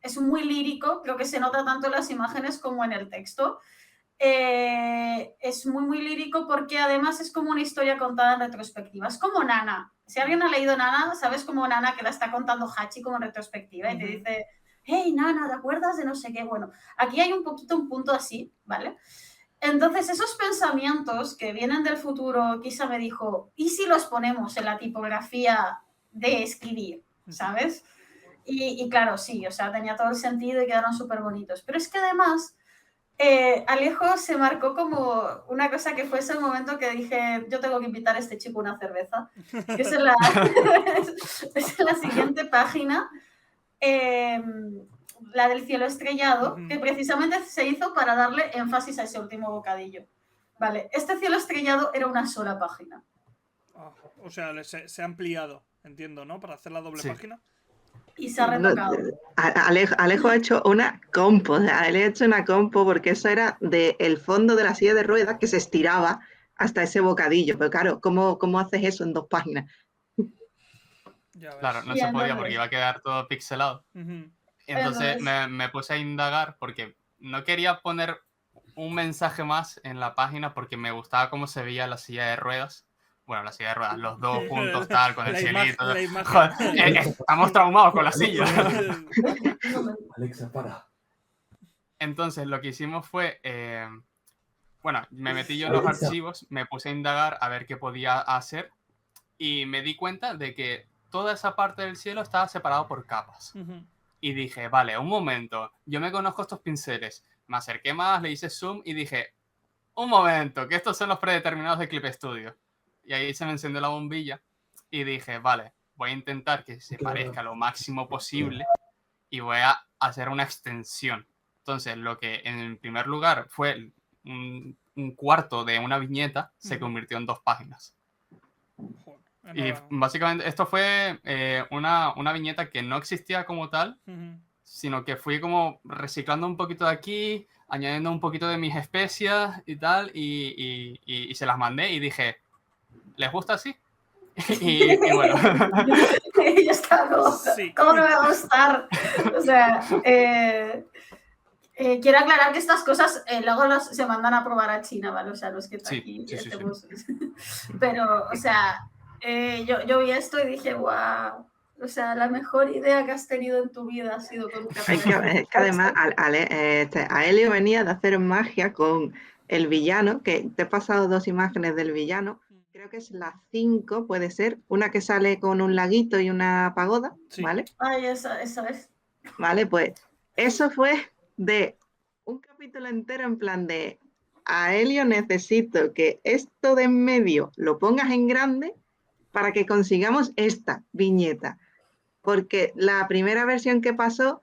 B: es muy lírico, creo que se nota tanto en las imágenes como en el texto. Es muy, muy lírico porque además es como una historia contada en retrospectiva. Es como Nana. Si alguien ha leído Nana, sabes como Nana que la está contando Hachi como en retrospectiva y te dice hey, Nana, ¿te acuerdas de no sé qué? Bueno, aquí hay un punto así, ¿vale? Entonces, esos pensamientos que vienen del futuro, Kisa me dijo, ¿y si los ponemos en la tipografía de escribir? ¿Sabes? Y claro, sí, o sea, tenía todo el sentido y quedaron súper bonitos. Pero es que además, Alejo se marcó como una cosa que fue ese momento que dije, yo tengo que invitar a este chico una cerveza, que es en la, es en la siguiente página, la del cielo estrellado, que precisamente se hizo para darle énfasis a ese último bocadillo. Vale, este cielo estrellado era una sola página.
A: O sea, se ha ampliado, entiendo, ¿no? Para hacer la doble página.
B: Y se ha retocado.
D: Alejo ha hecho una compo, o sea, él ha hecho una compo porque eso era del fondo de la silla de ruedas que se estiraba hasta ese bocadillo. Pero claro, ¿cómo haces eso en 2 páginas?
C: Claro, no se podía porque iba a quedar todo pixelado.
A: Uh-huh.
C: Entonces me puse a indagar porque no quería poner un mensaje más en la página porque me gustaba cómo se veía la silla de ruedas. Bueno, la silla de ruedas, los dos juntos, tal, con el cielito. Joder, estamos traumados con la silla.
E: Alexa, para.
C: Entonces, lo que hicimos fue... bueno, me metí yo en los archivos, me puse a indagar a ver qué podía hacer y me di cuenta de que toda esa parte del cielo estaba separado por capas.
A: Uh-huh.
C: Y dije, vale, un momento, yo me conozco estos pinceles. Me acerqué más, le hice zoom y dije, un momento, que estos son los predeterminados de Clip Studio. Y ahí se me encendió la bombilla y dije, vale, voy a intentar que se parezca lo máximo posible y voy a hacer una extensión. Entonces, lo que en primer lugar fue un cuarto de una viñeta, se convirtió en 2 páginas. Y básicamente esto fue una viñeta que no existía como tal, sino que fui como reciclando un poquito de aquí, añadiendo un poquito de mis especias y tal, y se las mandé y dije, ¿les gusta así? y bueno.
B: Y yo estaba como, ¿cómo no me va a gustar? O sea, quiero aclarar que estas cosas luego se mandan a probar a China, ¿vale? O sea, los que aquí estemos. Pero, o sea, yo vi esto y dije, wow, o sea, la mejor idea que has tenido en tu vida ha sido con un café.
D: Es que además Aelio venía de hacer magia con el villano, que te he pasado 2 imágenes del villano, creo que es la 5, puede ser, una que sale con un laguito y una pagoda, ¿vale?
B: Ay, esa es.
D: Vale, pues eso fue de un capítulo entero en plan de, Aelio, necesito que esto de en medio lo pongas en grande para que consigamos esta viñeta. Porque la primera versión que pasó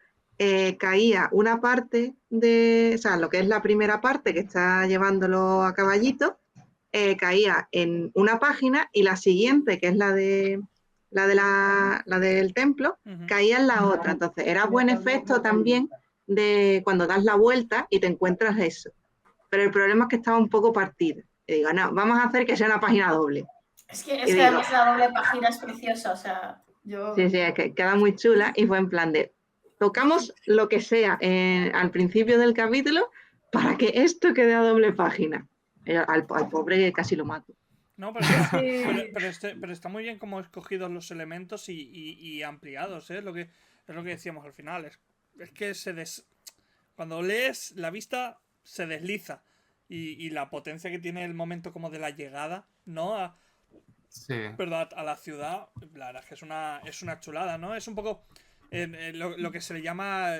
D: caía una parte de, o sea, lo que es la primera parte que está llevándolo a caballito, caía en una página y la siguiente, que es la del templo, caía en la otra. Entonces era buen efecto también de cuando das la vuelta y te encuentras eso. Pero el problema es que estaba un poco partida. Y digo, no, vamos a hacer que sea una página doble.
B: Es que además la doble página es preciosa, o sea, yo...
D: Sí, es que queda muy chula y fue en plan de, tocamos lo que sea al principio del capítulo para que esto quede a doble página. Al pobre casi lo mato.
A: No, pero está muy bien como escogidos los elementos y ampliados, ¿eh? Es lo que decíamos al final. Es que cuando lees, la vista se desliza. Y la potencia que tiene el momento como de la llegada, ¿no? ¿Verdad? A la ciudad, la verdad es que es una chulada, ¿no? Es un poco lo que se le llama,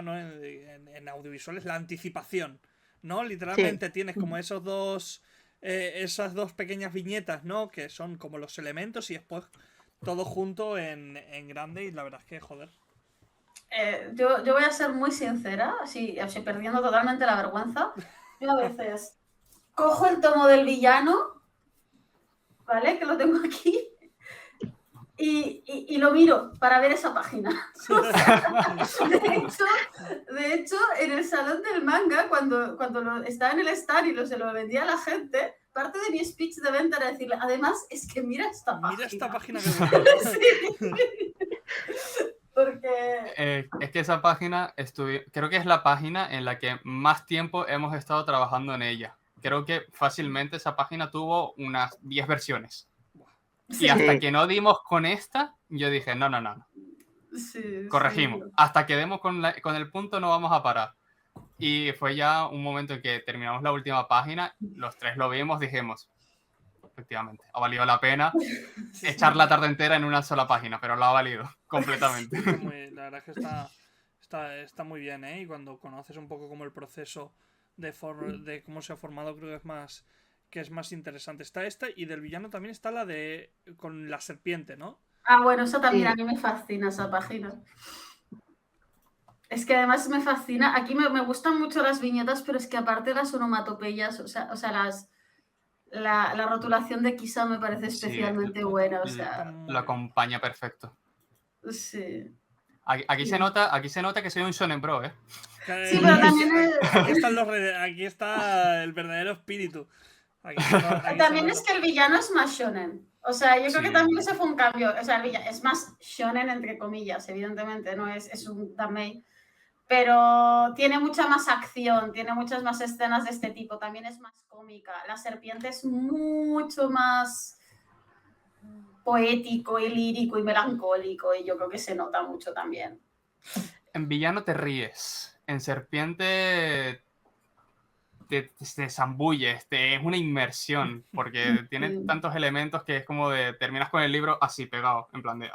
A: ¿no? En audiovisuales la anticipación, ¿no? Literalmente tienes como esas dos pequeñas viñetas, ¿no? Que son como los elementos y después todo junto en grande y la verdad es que, joder.
B: Yo voy a ser muy sincera, así perdiendo totalmente la vergüenza. Yo a veces cojo el tomo del villano, ¿vale? Que lo tengo aquí, y lo miro para ver esa página. De hecho, en el salón del manga, cuando estaba en el stand y se lo vendía a la gente, parte de mi speech de venta era decirle, además, es que mira esta página.
A: Mira esta página
B: que Porque...
C: es que esa página, creo que es la página en la que más tiempo hemos estado trabajando en ella. Creo que fácilmente esa página tuvo unas 10 versiones. Sí. Y hasta que no dimos con esta, yo dije, no.
B: Sí,
C: Corregimos.
B: sí.
C: Hasta que demos con el punto no vamos a parar. Y fue ya un momento en que terminamos la última página, los tres lo vimos, dijimos, efectivamente, ha valido la pena
A: Sí,
C: echar la tarde entera en una sola página, pero lo ha valido completamente.
A: la verdad es que está muy bien, ¿eh? Y cuando conoces un poco como el proceso de cómo se ha formado, creo que es más interesante. Está esta y del villano también está la de con la serpiente, ¿no?
B: Ah, bueno, eso también a
D: Sí.
B: mí me fascina, esa página. Es que además me fascina. Aquí me gustan mucho las viñetas, pero es que aparte las onomatopeyas, o sea la rotulación de Kisa me parece
C: Sí,
B: especialmente buena. O sea,
C: lo acompaña perfecto.
B: sí.
C: Aquí se nota que soy un shonen bro, ¿eh?
B: Sí, pero también
A: Aquí está el verdadero espíritu. Aquí se
B: también
A: nota.
B: es que el villano es más shonen. O sea, yo creo que
C: Sí.
B: también ese fue un cambio. O sea, el villano es más shonen entre comillas, evidentemente, no es un damei. Pero tiene mucha más acción, tiene muchas más escenas de este tipo, también es más cómica. La serpiente es mucho más poético y lírico y melancólico y yo creo que se nota mucho también.
C: En villano te ríes, en serpiente te zambulles, es una inmersión, porque tiene
B: Sí.
C: tantos elementos que es como de terminas con el libro así pegado, en plan de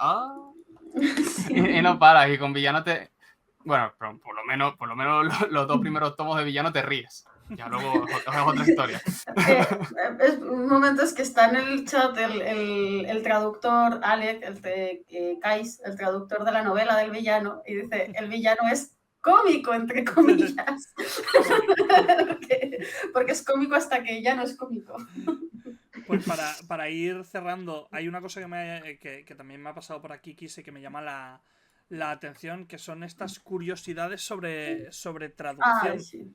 B: Sí.
C: y no paras, y con villano bueno, pero por lo menos los dos primeros tomos de villano te ríes. Ya luego es otra historia.
B: Un momento es que está en el chat el traductor Alec, Kais, el traductor de la novela del villano, y dice, el villano es cómico, entre comillas. porque es cómico hasta que ya no es cómico.
A: Pues para ir cerrando, hay una cosa que también me ha pasado por aquí, Kise, que me llama la atención, que son estas curiosidades sobre traducción.
B: Sí.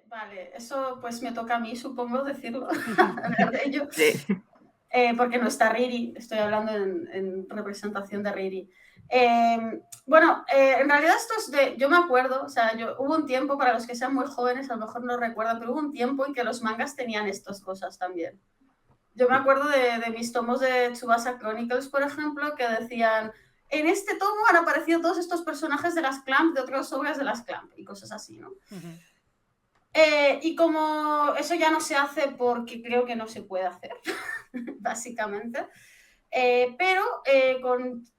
B: Vale, eso pues me toca a mí, supongo, decirlo, hablar de ello.
D: Sí.
B: Porque no está Riri, estoy hablando en representación de Riri. Bueno, en realidad esto es yo me acuerdo, o sea, hubo un tiempo, para los que sean muy jóvenes, a lo mejor no recuerdan, pero hubo un tiempo en que los mangas tenían estas cosas también. Yo me acuerdo de mis tomos de Tsubasa Chronicles, por ejemplo, que decían, en este tomo han aparecido todos estos personajes de las Clamp, de otras obras de las Clamp, y cosas así, ¿no?
A: Uh-huh.
B: Y como eso ya no se hace porque creo que no se puede hacer, básicamente, pero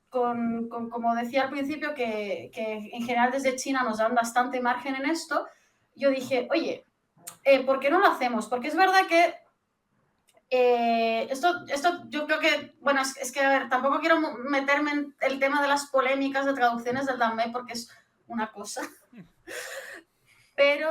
B: como decía al principio, que en general desde China nos dan bastante margen en esto, yo dije, oye, ¿por qué no lo hacemos? Porque es verdad que esto yo creo que, bueno, es que a ver, tampoco quiero meterme en el tema de las polémicas de traducciones del Danmei porque es una cosa. Pero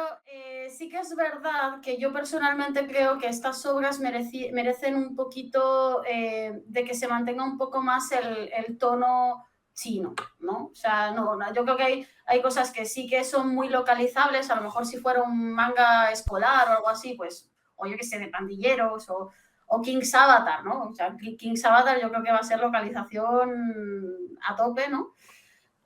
B: sí que es verdad que yo personalmente creo que estas obras merecen un poquito de que se mantenga un poco más el tono chino, ¿no? O sea, no, yo creo que hay cosas que sí que son muy localizables, a lo mejor si fuera un manga escolar o algo así, pues, o yo que sé, de pandilleros o King's Avatar, ¿no? O sea, King's Avatar yo creo que va a ser localización a tope, ¿no?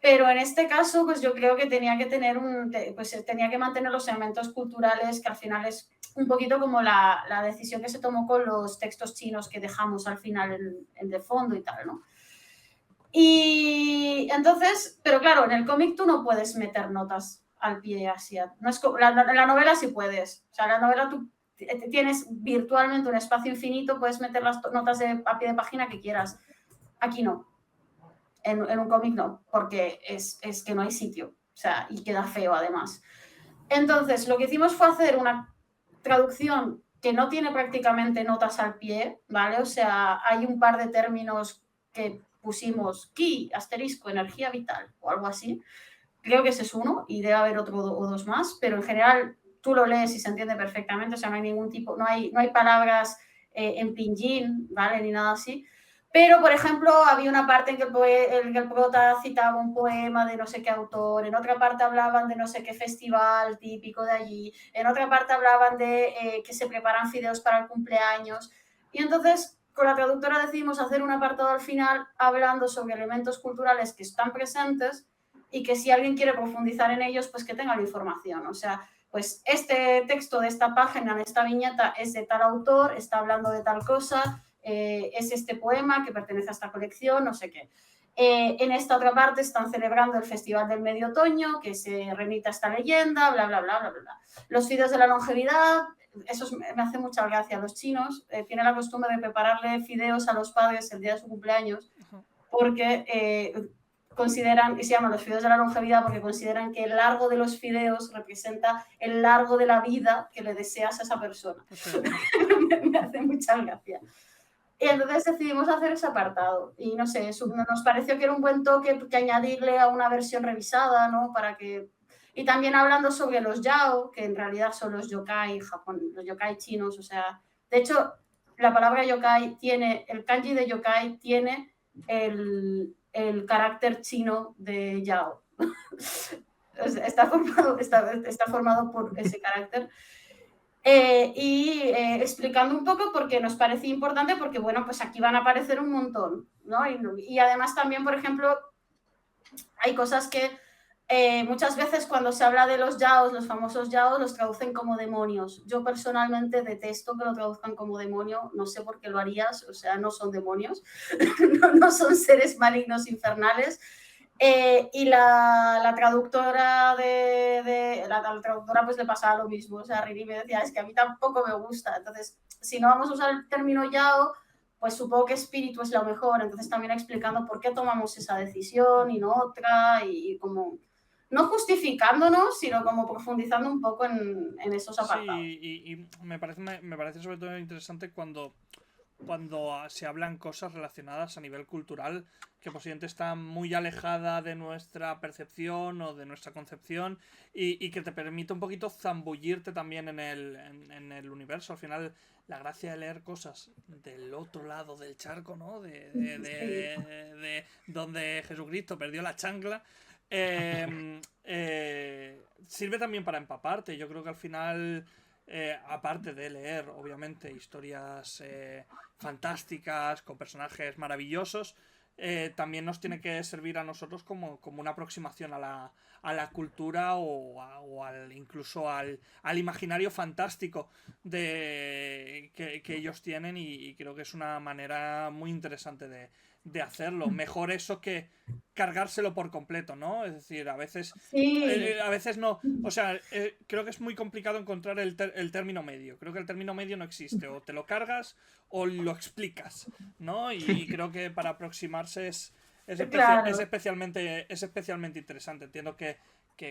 B: Pero en este caso, pues yo creo que tenía que mantener los elementos culturales, que al final es un poquito como la decisión que se tomó con los textos chinos que dejamos al final en de fondo y tal, ¿no? Y entonces, pero claro, en el cómic tú no puedes meter notas al pie así. No es, en la novela sí puedes. O sea, en la novela tú tienes virtualmente un espacio infinito, puedes meter las notas a pie de página que quieras. Aquí no. En un cómic no, porque es que no hay sitio, o sea, y queda feo además. Entonces, lo que hicimos fue hacer una traducción que no tiene prácticamente notas al pie, ¿vale? O sea, hay un par de términos que pusimos ki, asterisco, energía vital o algo así. Creo que ese es uno y debe haber otro o dos más, pero en general tú lo lees y se entiende perfectamente, o sea, no hay ningún tipo, no hay palabras en pinyin, ¿vale? Ni nada así. Pero, por ejemplo, había una parte en que el prota citaba un poema de no sé qué autor, en otra parte hablaban de no sé qué festival típico de allí, en otra parte hablaban de que se preparan fideos para el cumpleaños. Y entonces, con la traductora decidimos hacer un apartado al final hablando sobre elementos culturales que están presentes y que si alguien quiere profundizar en ellos, pues que tenga la información. O sea, pues este texto de esta página, de esta viñeta, es de tal autor, está hablando de tal cosa, es este poema que pertenece a esta colección, no sé qué. En esta otra parte están celebrando el Festival del Medio Otoño, que se remite a esta leyenda, bla, bla, bla, bla, bla. Los fideos de la longevidad, me hace mucha gracia. Los chinos tienen la costumbre de prepararle fideos a los padres el día de su cumpleaños, porque consideran, y se llaman los fideos de la longevidad, porque consideran que el largo de los fideos representa el largo de la vida que le deseas a esa persona. Me hace mucha gracia. Y entonces decidimos hacer ese apartado. Y no sé, nos pareció que era un buen toque que añadirle a una versión revisada, ¿no? Para que... Y también hablando sobre los yao, que en realidad son los yokai los yokai chinos. O sea, de hecho, la palabra yokai tiene, el kanji de yokai tiene el carácter chino de yao. Está formado por ese carácter. Explicando un poco porque nos parecía importante, porque bueno, pues aquí van a aparecer un montón, ¿no? Y además también, por ejemplo, hay cosas que muchas veces cuando se habla de los yaos, los famosos yaos, los traducen como demonios. Yo personalmente detesto que lo traduzcan como demonio, no sé por qué lo harías, o sea, no son demonios, no son seres malignos infernales. Y la traductora la traductora pues le pasaba lo mismo, o sea, Rini me decía, es que a mí tampoco me gusta, entonces si no vamos a usar el término yao, pues supongo que espíritu es lo mejor, entonces también explicando por qué tomamos esa decisión y no otra, y como no justificándonos, sino como profundizando un poco en esos apartados.
A: Sí, y me parece sobre todo interesante cuando se hablan cosas relacionadas a nivel cultural que posiblemente están muy alejada de nuestra percepción o de nuestra concepción y que te permite un poquito zambullirte también en el universo. Al final, la gracia de leer cosas del otro lado del charco, ¿no? De donde Jesucristo perdió la chancla, sirve también para empaparte. Yo creo que al final... aparte de leer, obviamente, historias fantásticas, con personajes maravillosos, también nos tiene que servir a nosotros como una aproximación a la cultura o incluso al imaginario fantástico que ellos tienen, y creo que es una manera muy interesante de hacerlo. Mejor eso que cargárselo por completo, ¿no? Es decir, a veces no. O sea, creo que es muy complicado encontrar el término medio. Creo que el término medio no existe. O te lo cargas o lo explicas, ¿no? Y creo que para aproximarse es especialmente interesante. Entiendo que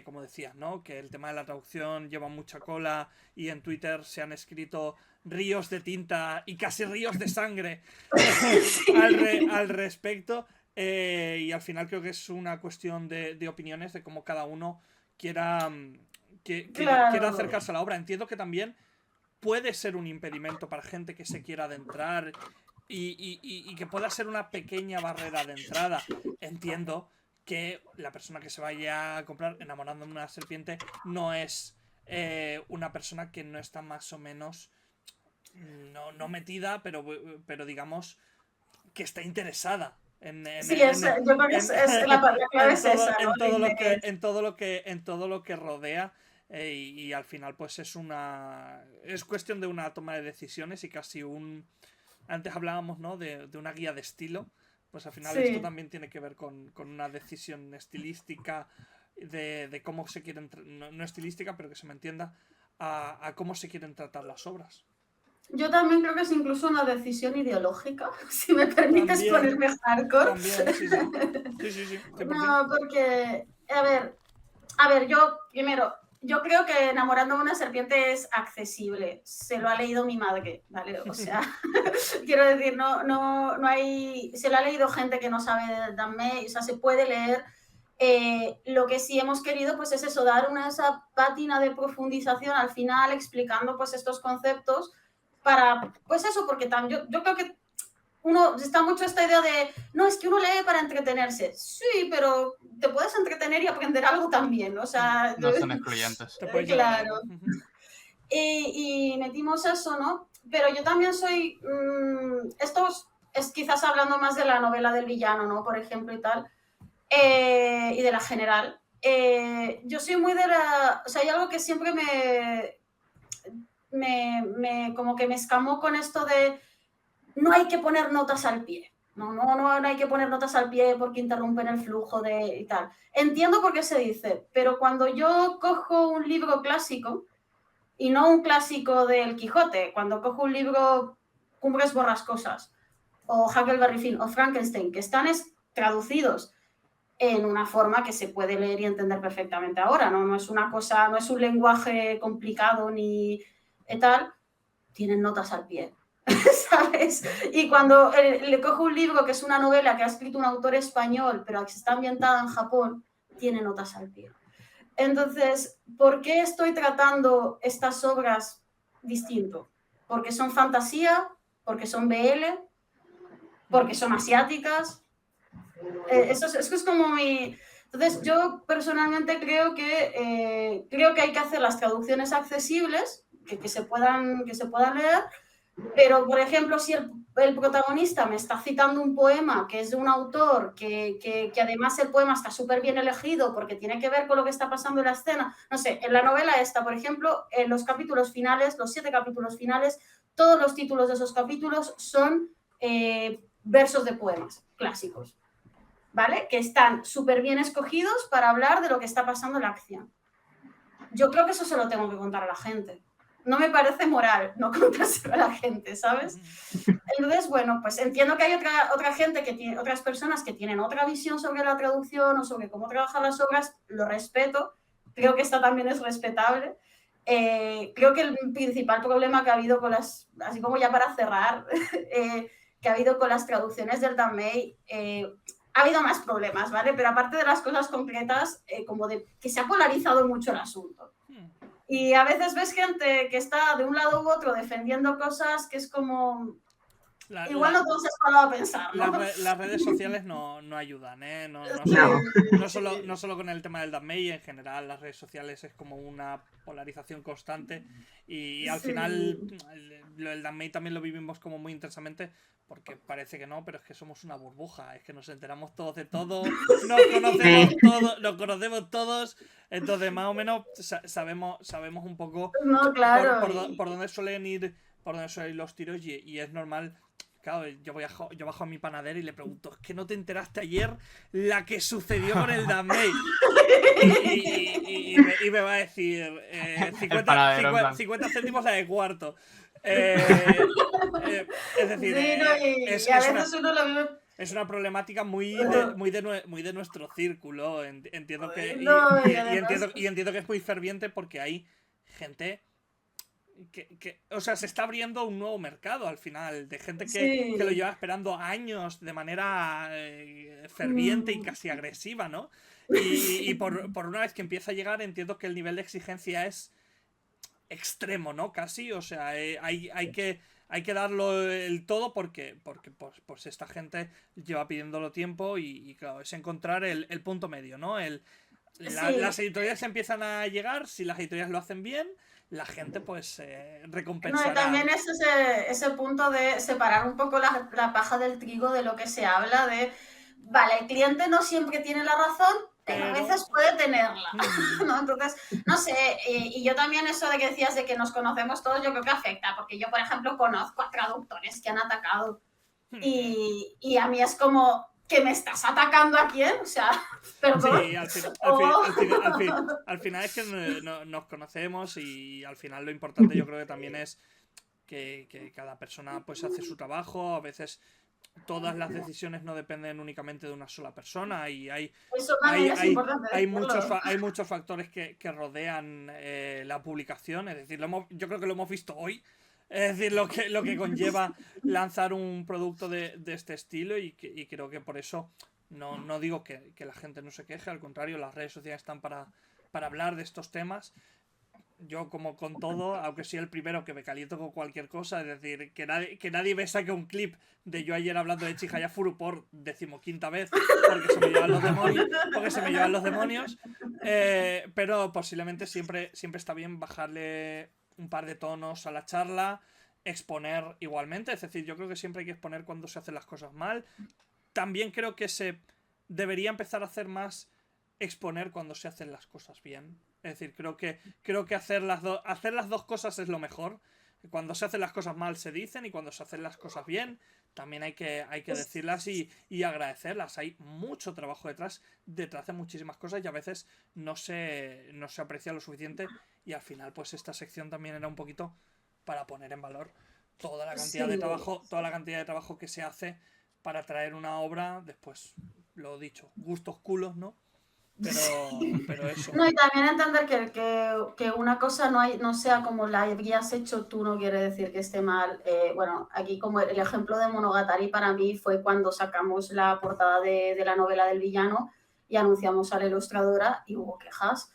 A: como decías, ¿no? Que el tema de la traducción lleva mucha cola y en Twitter se han escrito ríos de tinta y casi ríos de sangre al respecto. Y al final creo que es una cuestión de opiniones, de cómo cada uno quiera acercarse a la obra. Entiendo que también puede ser un impedimento para gente que se quiera adentrar y que pueda ser una pequeña barrera de entrada. Entiendo que la persona que se vaya a comprar Enamorando de una serpiente no es una persona que no está más o menos no metida, pero digamos que está interesada yo creo que la clave es esa, ¿no? En todo lo que rodea, y al final pues es cuestión de una toma de decisiones y casi antes hablábamos, ¿no? de una guía de estilo. Pues al final esto también tiene que ver con una decisión estilística de cómo se quieren, no estilística, pero que se me entienda, a cómo se quieren tratar las obras.
B: Yo también creo que es incluso una decisión ideológica, si me permites ponerme hardcore.
A: También, sí.
B: No, porque, a ver, yo creo que Enamorando de una serpiente es accesible. Se lo ha leído mi madre, ¿vale? O sea, quiero decir, no hay... Se lo ha leído gente que no sabe de Danmei, o sea, se puede leer. Lo que sí hemos querido pues es eso, dar esa pátina de profundización al final, explicando pues estos conceptos para, pues eso, porque yo creo que uno está mucho esta idea de, no, es que uno lee para entretenerse. Sí, pero te puedes entretener y aprender algo también, o sea...
C: No son excluyentes.
B: Claro. Y metimos eso, ¿no? Pero yo también soy... esto es quizás hablando más de la novela del villano, ¿no? Por ejemplo, y tal. Y de la general. Yo soy muy de la... O sea, hay algo que siempre como que me escamó con esto de no hay que poner notas al pie. No hay que poner notas al pie porque interrumpen el flujo y tal. Entiendo por qué se dice, pero cuando yo cojo un libro clásico, y no un clásico del Quijote, cuando cojo un libro Cumbres Borrascosas, o Huckleberry Finn, o Frankenstein, que están traducidos en una forma que se puede leer y entender perfectamente ahora, ¿no? No es una cosa, no es un lenguaje complicado ni tal, tienen notas al pie. ¿Sabes? Y cuando le cojo un libro que es una novela que ha escrito un autor español, pero que está ambientada en Japón, tiene notas al pie. Entonces, ¿por qué estoy tratando estas obras distinto? Porque son fantasía, porque son BL, porque son asiáticas. Eso es como mi... Entonces, yo personalmente creo que hay que hacer las traducciones accesibles, que se puedan leer, pero, por ejemplo, si el protagonista me está citando un poema que es de un autor, que además el poema está súper bien elegido porque tiene que ver con lo que está pasando en la escena, no sé, en la novela esta, por ejemplo, en los capítulos finales, los 7 capítulos finales, todos los títulos de esos capítulos son versos de poemas clásicos, ¿vale? Que están súper bien escogidos para hablar de lo que está pasando en la acción. Yo creo que eso se lo tengo que contar a la gente. No me parece moral no contárselo a la gente, ¿sabes? Entonces, bueno, pues entiendo que hay otra gente, otras personas que tienen otra visión sobre la traducción o sobre cómo trabajar las obras, lo respeto, creo que esta también es respetable. Creo que el principal problema que ha habido con así como ya para cerrar, que ha habido con las traducciones del Danmei, ha habido más problemas, ¿vale? Pero aparte de las cosas concretas, como de que se ha polarizado mucho el asunto. Y a veces ves gente que está de un lado u otro defendiendo cosas que es como... igual no todos se han parado a pensar, ¿no?
A: Las redes sociales no ayudan, ¿eh? No solo con el tema del Danmei, en general las redes sociales es como una polarización constante y al final el Danmei también lo vivimos como muy intensamente porque parece que no, pero es que somos una burbuja, es que nos enteramos todos de todo, nos conocemos todos, entonces más o menos sabemos un poco por dónde suelen ir los tiros y es normal. Claro, yo bajo a mi panadero y le pregunto, ¿es que no te enteraste ayer la que sucedió con el Danmei? Y me va a decir 50 céntimos a de cuarto. Es decir, es una problemática muy de nuestro círculo. Entiendo que entiendo que es muy ferviente porque hay gente o sea, se está abriendo un nuevo mercado al final, de gente que lo lleva esperando años de manera ferviente y casi agresiva, ¿no? Y por una vez que empieza a llegar, entiendo que el nivel de exigencia es extremo, ¿no? Casi, o sea, hay que darlo el todo porque pues esta gente lleva pidiéndolo tiempo y claro, es encontrar el punto medio, ¿no? Las editoriales empiezan a llegar, si las editoriales lo hacen bien, la gente pues recompensará.
B: No, y también es ese punto de separar un poco la paja del trigo de lo que se habla de, vale, el cliente no siempre tiene la razón, pero a veces puede tenerla, ¿no? Entonces, no sé, y yo también eso de que decías de que nos conocemos todos, yo creo que afecta, porque yo, por ejemplo, conozco a traductores que han atacado y a mí es como... ¿que me estás atacando a quién? O sea, perdón.
A: Sí, al final es que nos conocemos y al final lo importante yo creo que también es que cada persona pues hace su trabajo. A veces todas las decisiones no dependen únicamente de una sola persona y hay muchos factores que rodean la publicación. Es decir, yo creo que lo hemos visto hoy. Es decir, lo que conlleva lanzar un producto de este estilo y creo que por eso no digo que la gente no se queje, al contrario, las redes sociales están para hablar de estos temas. Yo como con todo, aunque soy el primero que me caliento con cualquier cosa, es decir, que nadie me saque un clip de yo ayer hablando de Chihaya Furu por 15ª vez porque se me llevan los demonios, pero posiblemente siempre está bien bajarle un par de tonos a la charla, exponer igualmente, es decir, yo creo que siempre hay que exponer cuando se hacen las cosas mal. También creo que se debería empezar a hacer más exponer cuando se hacen las cosas bien. Es decir, creo que hacer las dos cosas es lo mejor, Cuando se hacen las cosas mal se dicen, y cuando se hacen las cosas bien también hay que decirlas y agradecerlas. Hay mucho trabajo detrás de muchísimas cosas, y a veces no se aprecia lo suficiente, y al final pues esta sección también era un poquito para poner en valor toda la cantidad de trabajo que se hace para traer una obra. Después, lo dicho, gustos culos, ¿no? Pero eso.
B: No, y también entender que una cosa no sea como la habías hecho tú, no quiere decir que esté mal. Bueno, aquí como el ejemplo de Monogatari para mí fue cuando sacamos la portada de la novela del villano y anunciamos a la ilustradora y hubo quejas.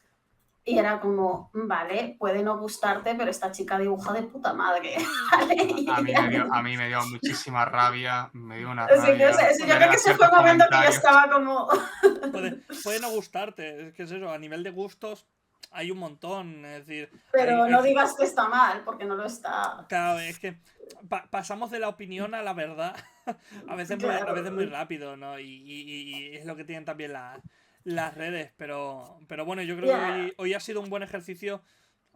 B: Y era como, vale, puede no gustarte, pero esta chica dibuja de puta madre. ¿Vale?
C: A mí me dio muchísima rabia, me dio una
B: Yo
C: rabia.
B: creo que ese fue el momento que yo estaba como...
A: Puede no gustarte, es que es eso, a nivel de gustos hay un montón, es decir...
B: Pero no digas que está mal, porque no lo está.
A: Claro, es que pasamos de la opinión a la verdad a veces muy rápido, ¿no? Y es lo que tienen también las redes, pero bueno, yo creo que hoy ha sido un buen ejercicio.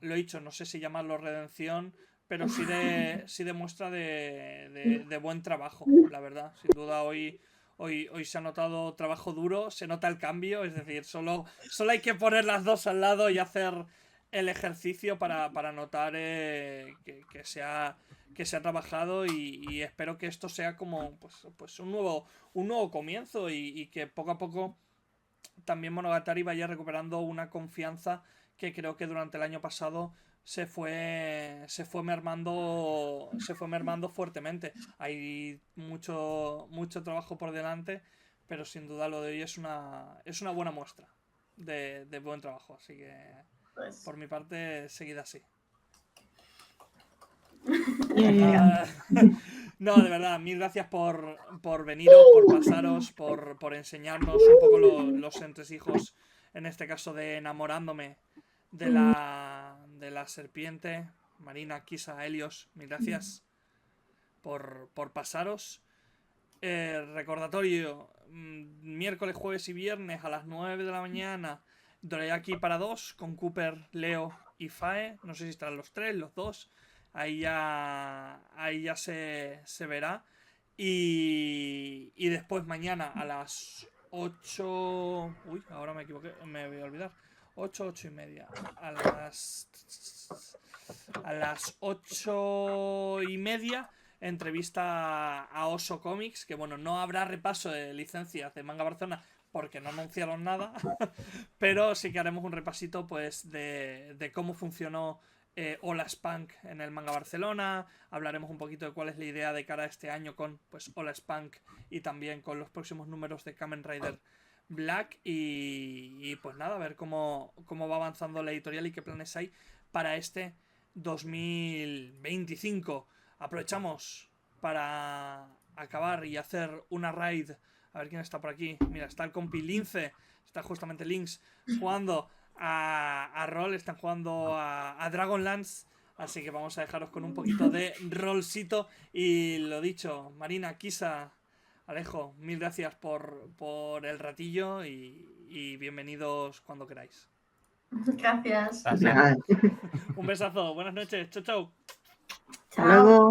A: Lo he dicho, no sé si llamarlo redención, pero sí de muestra de buen trabajo, la verdad. Sin duda hoy se ha notado trabajo duro, se nota el cambio, es decir, solo hay que poner las dos al lado y hacer el ejercicio para notar que se ha trabajado, y espero que esto sea como pues un nuevo comienzo, y que poco a poco también Monogatari vaya recuperando una confianza que creo que durante el año pasado se fue mermando fuertemente. Hay mucho trabajo por delante, pero sin duda lo de hoy es una buena muestra de buen trabajo, así que
B: Pues...
A: por mi parte, seguid así. No, de verdad, mil gracias por veniros, por pasaros, por enseñarnos un poco los entresijos, en este caso de Enamorándome de la serpiente. Marina, Kisa, Helios, mil gracias por pasaros. Recordatorio, miércoles, jueves y viernes a las 9 de la mañana, Dorayaki para 2 con Cooper, Leo y Fae. No sé si estarán los 3, los 2. Ahí ya se verá. Y después mañana a las 8... Uy, ahora me equivoqué, me voy a olvidar. 8 y media. A las 8 y media, entrevista a Oso Comics, que bueno, no habrá repaso de licencias de Manga Barcelona porque no anunciaron nada, pero sí que haremos un repasito pues de cómo funcionó Hola Spunk en el Manga Barcelona. Hablaremos un poquito de cuál es la idea de cara a este año con pues Hola Spunk, y también con los próximos números de Kamen Rider Black, y pues nada, a ver cómo va avanzando la editorial y qué planes hay para este 2025. Aprovechamos para acabar y hacer una raid. A ver quién está por aquí. Mira, está el compi Lince, está justamente Lynx jugando a rol, están jugando a Dragonlance, así que vamos a dejaros con un poquito de rolcito. Y lo dicho, Marina, Kisa, Alejo, mil gracias por el ratillo, y bienvenidos cuando queráis.
B: Gracias.
C: Gracias.
A: Un besazo, buenas noches, chau.
D: Hasta luego.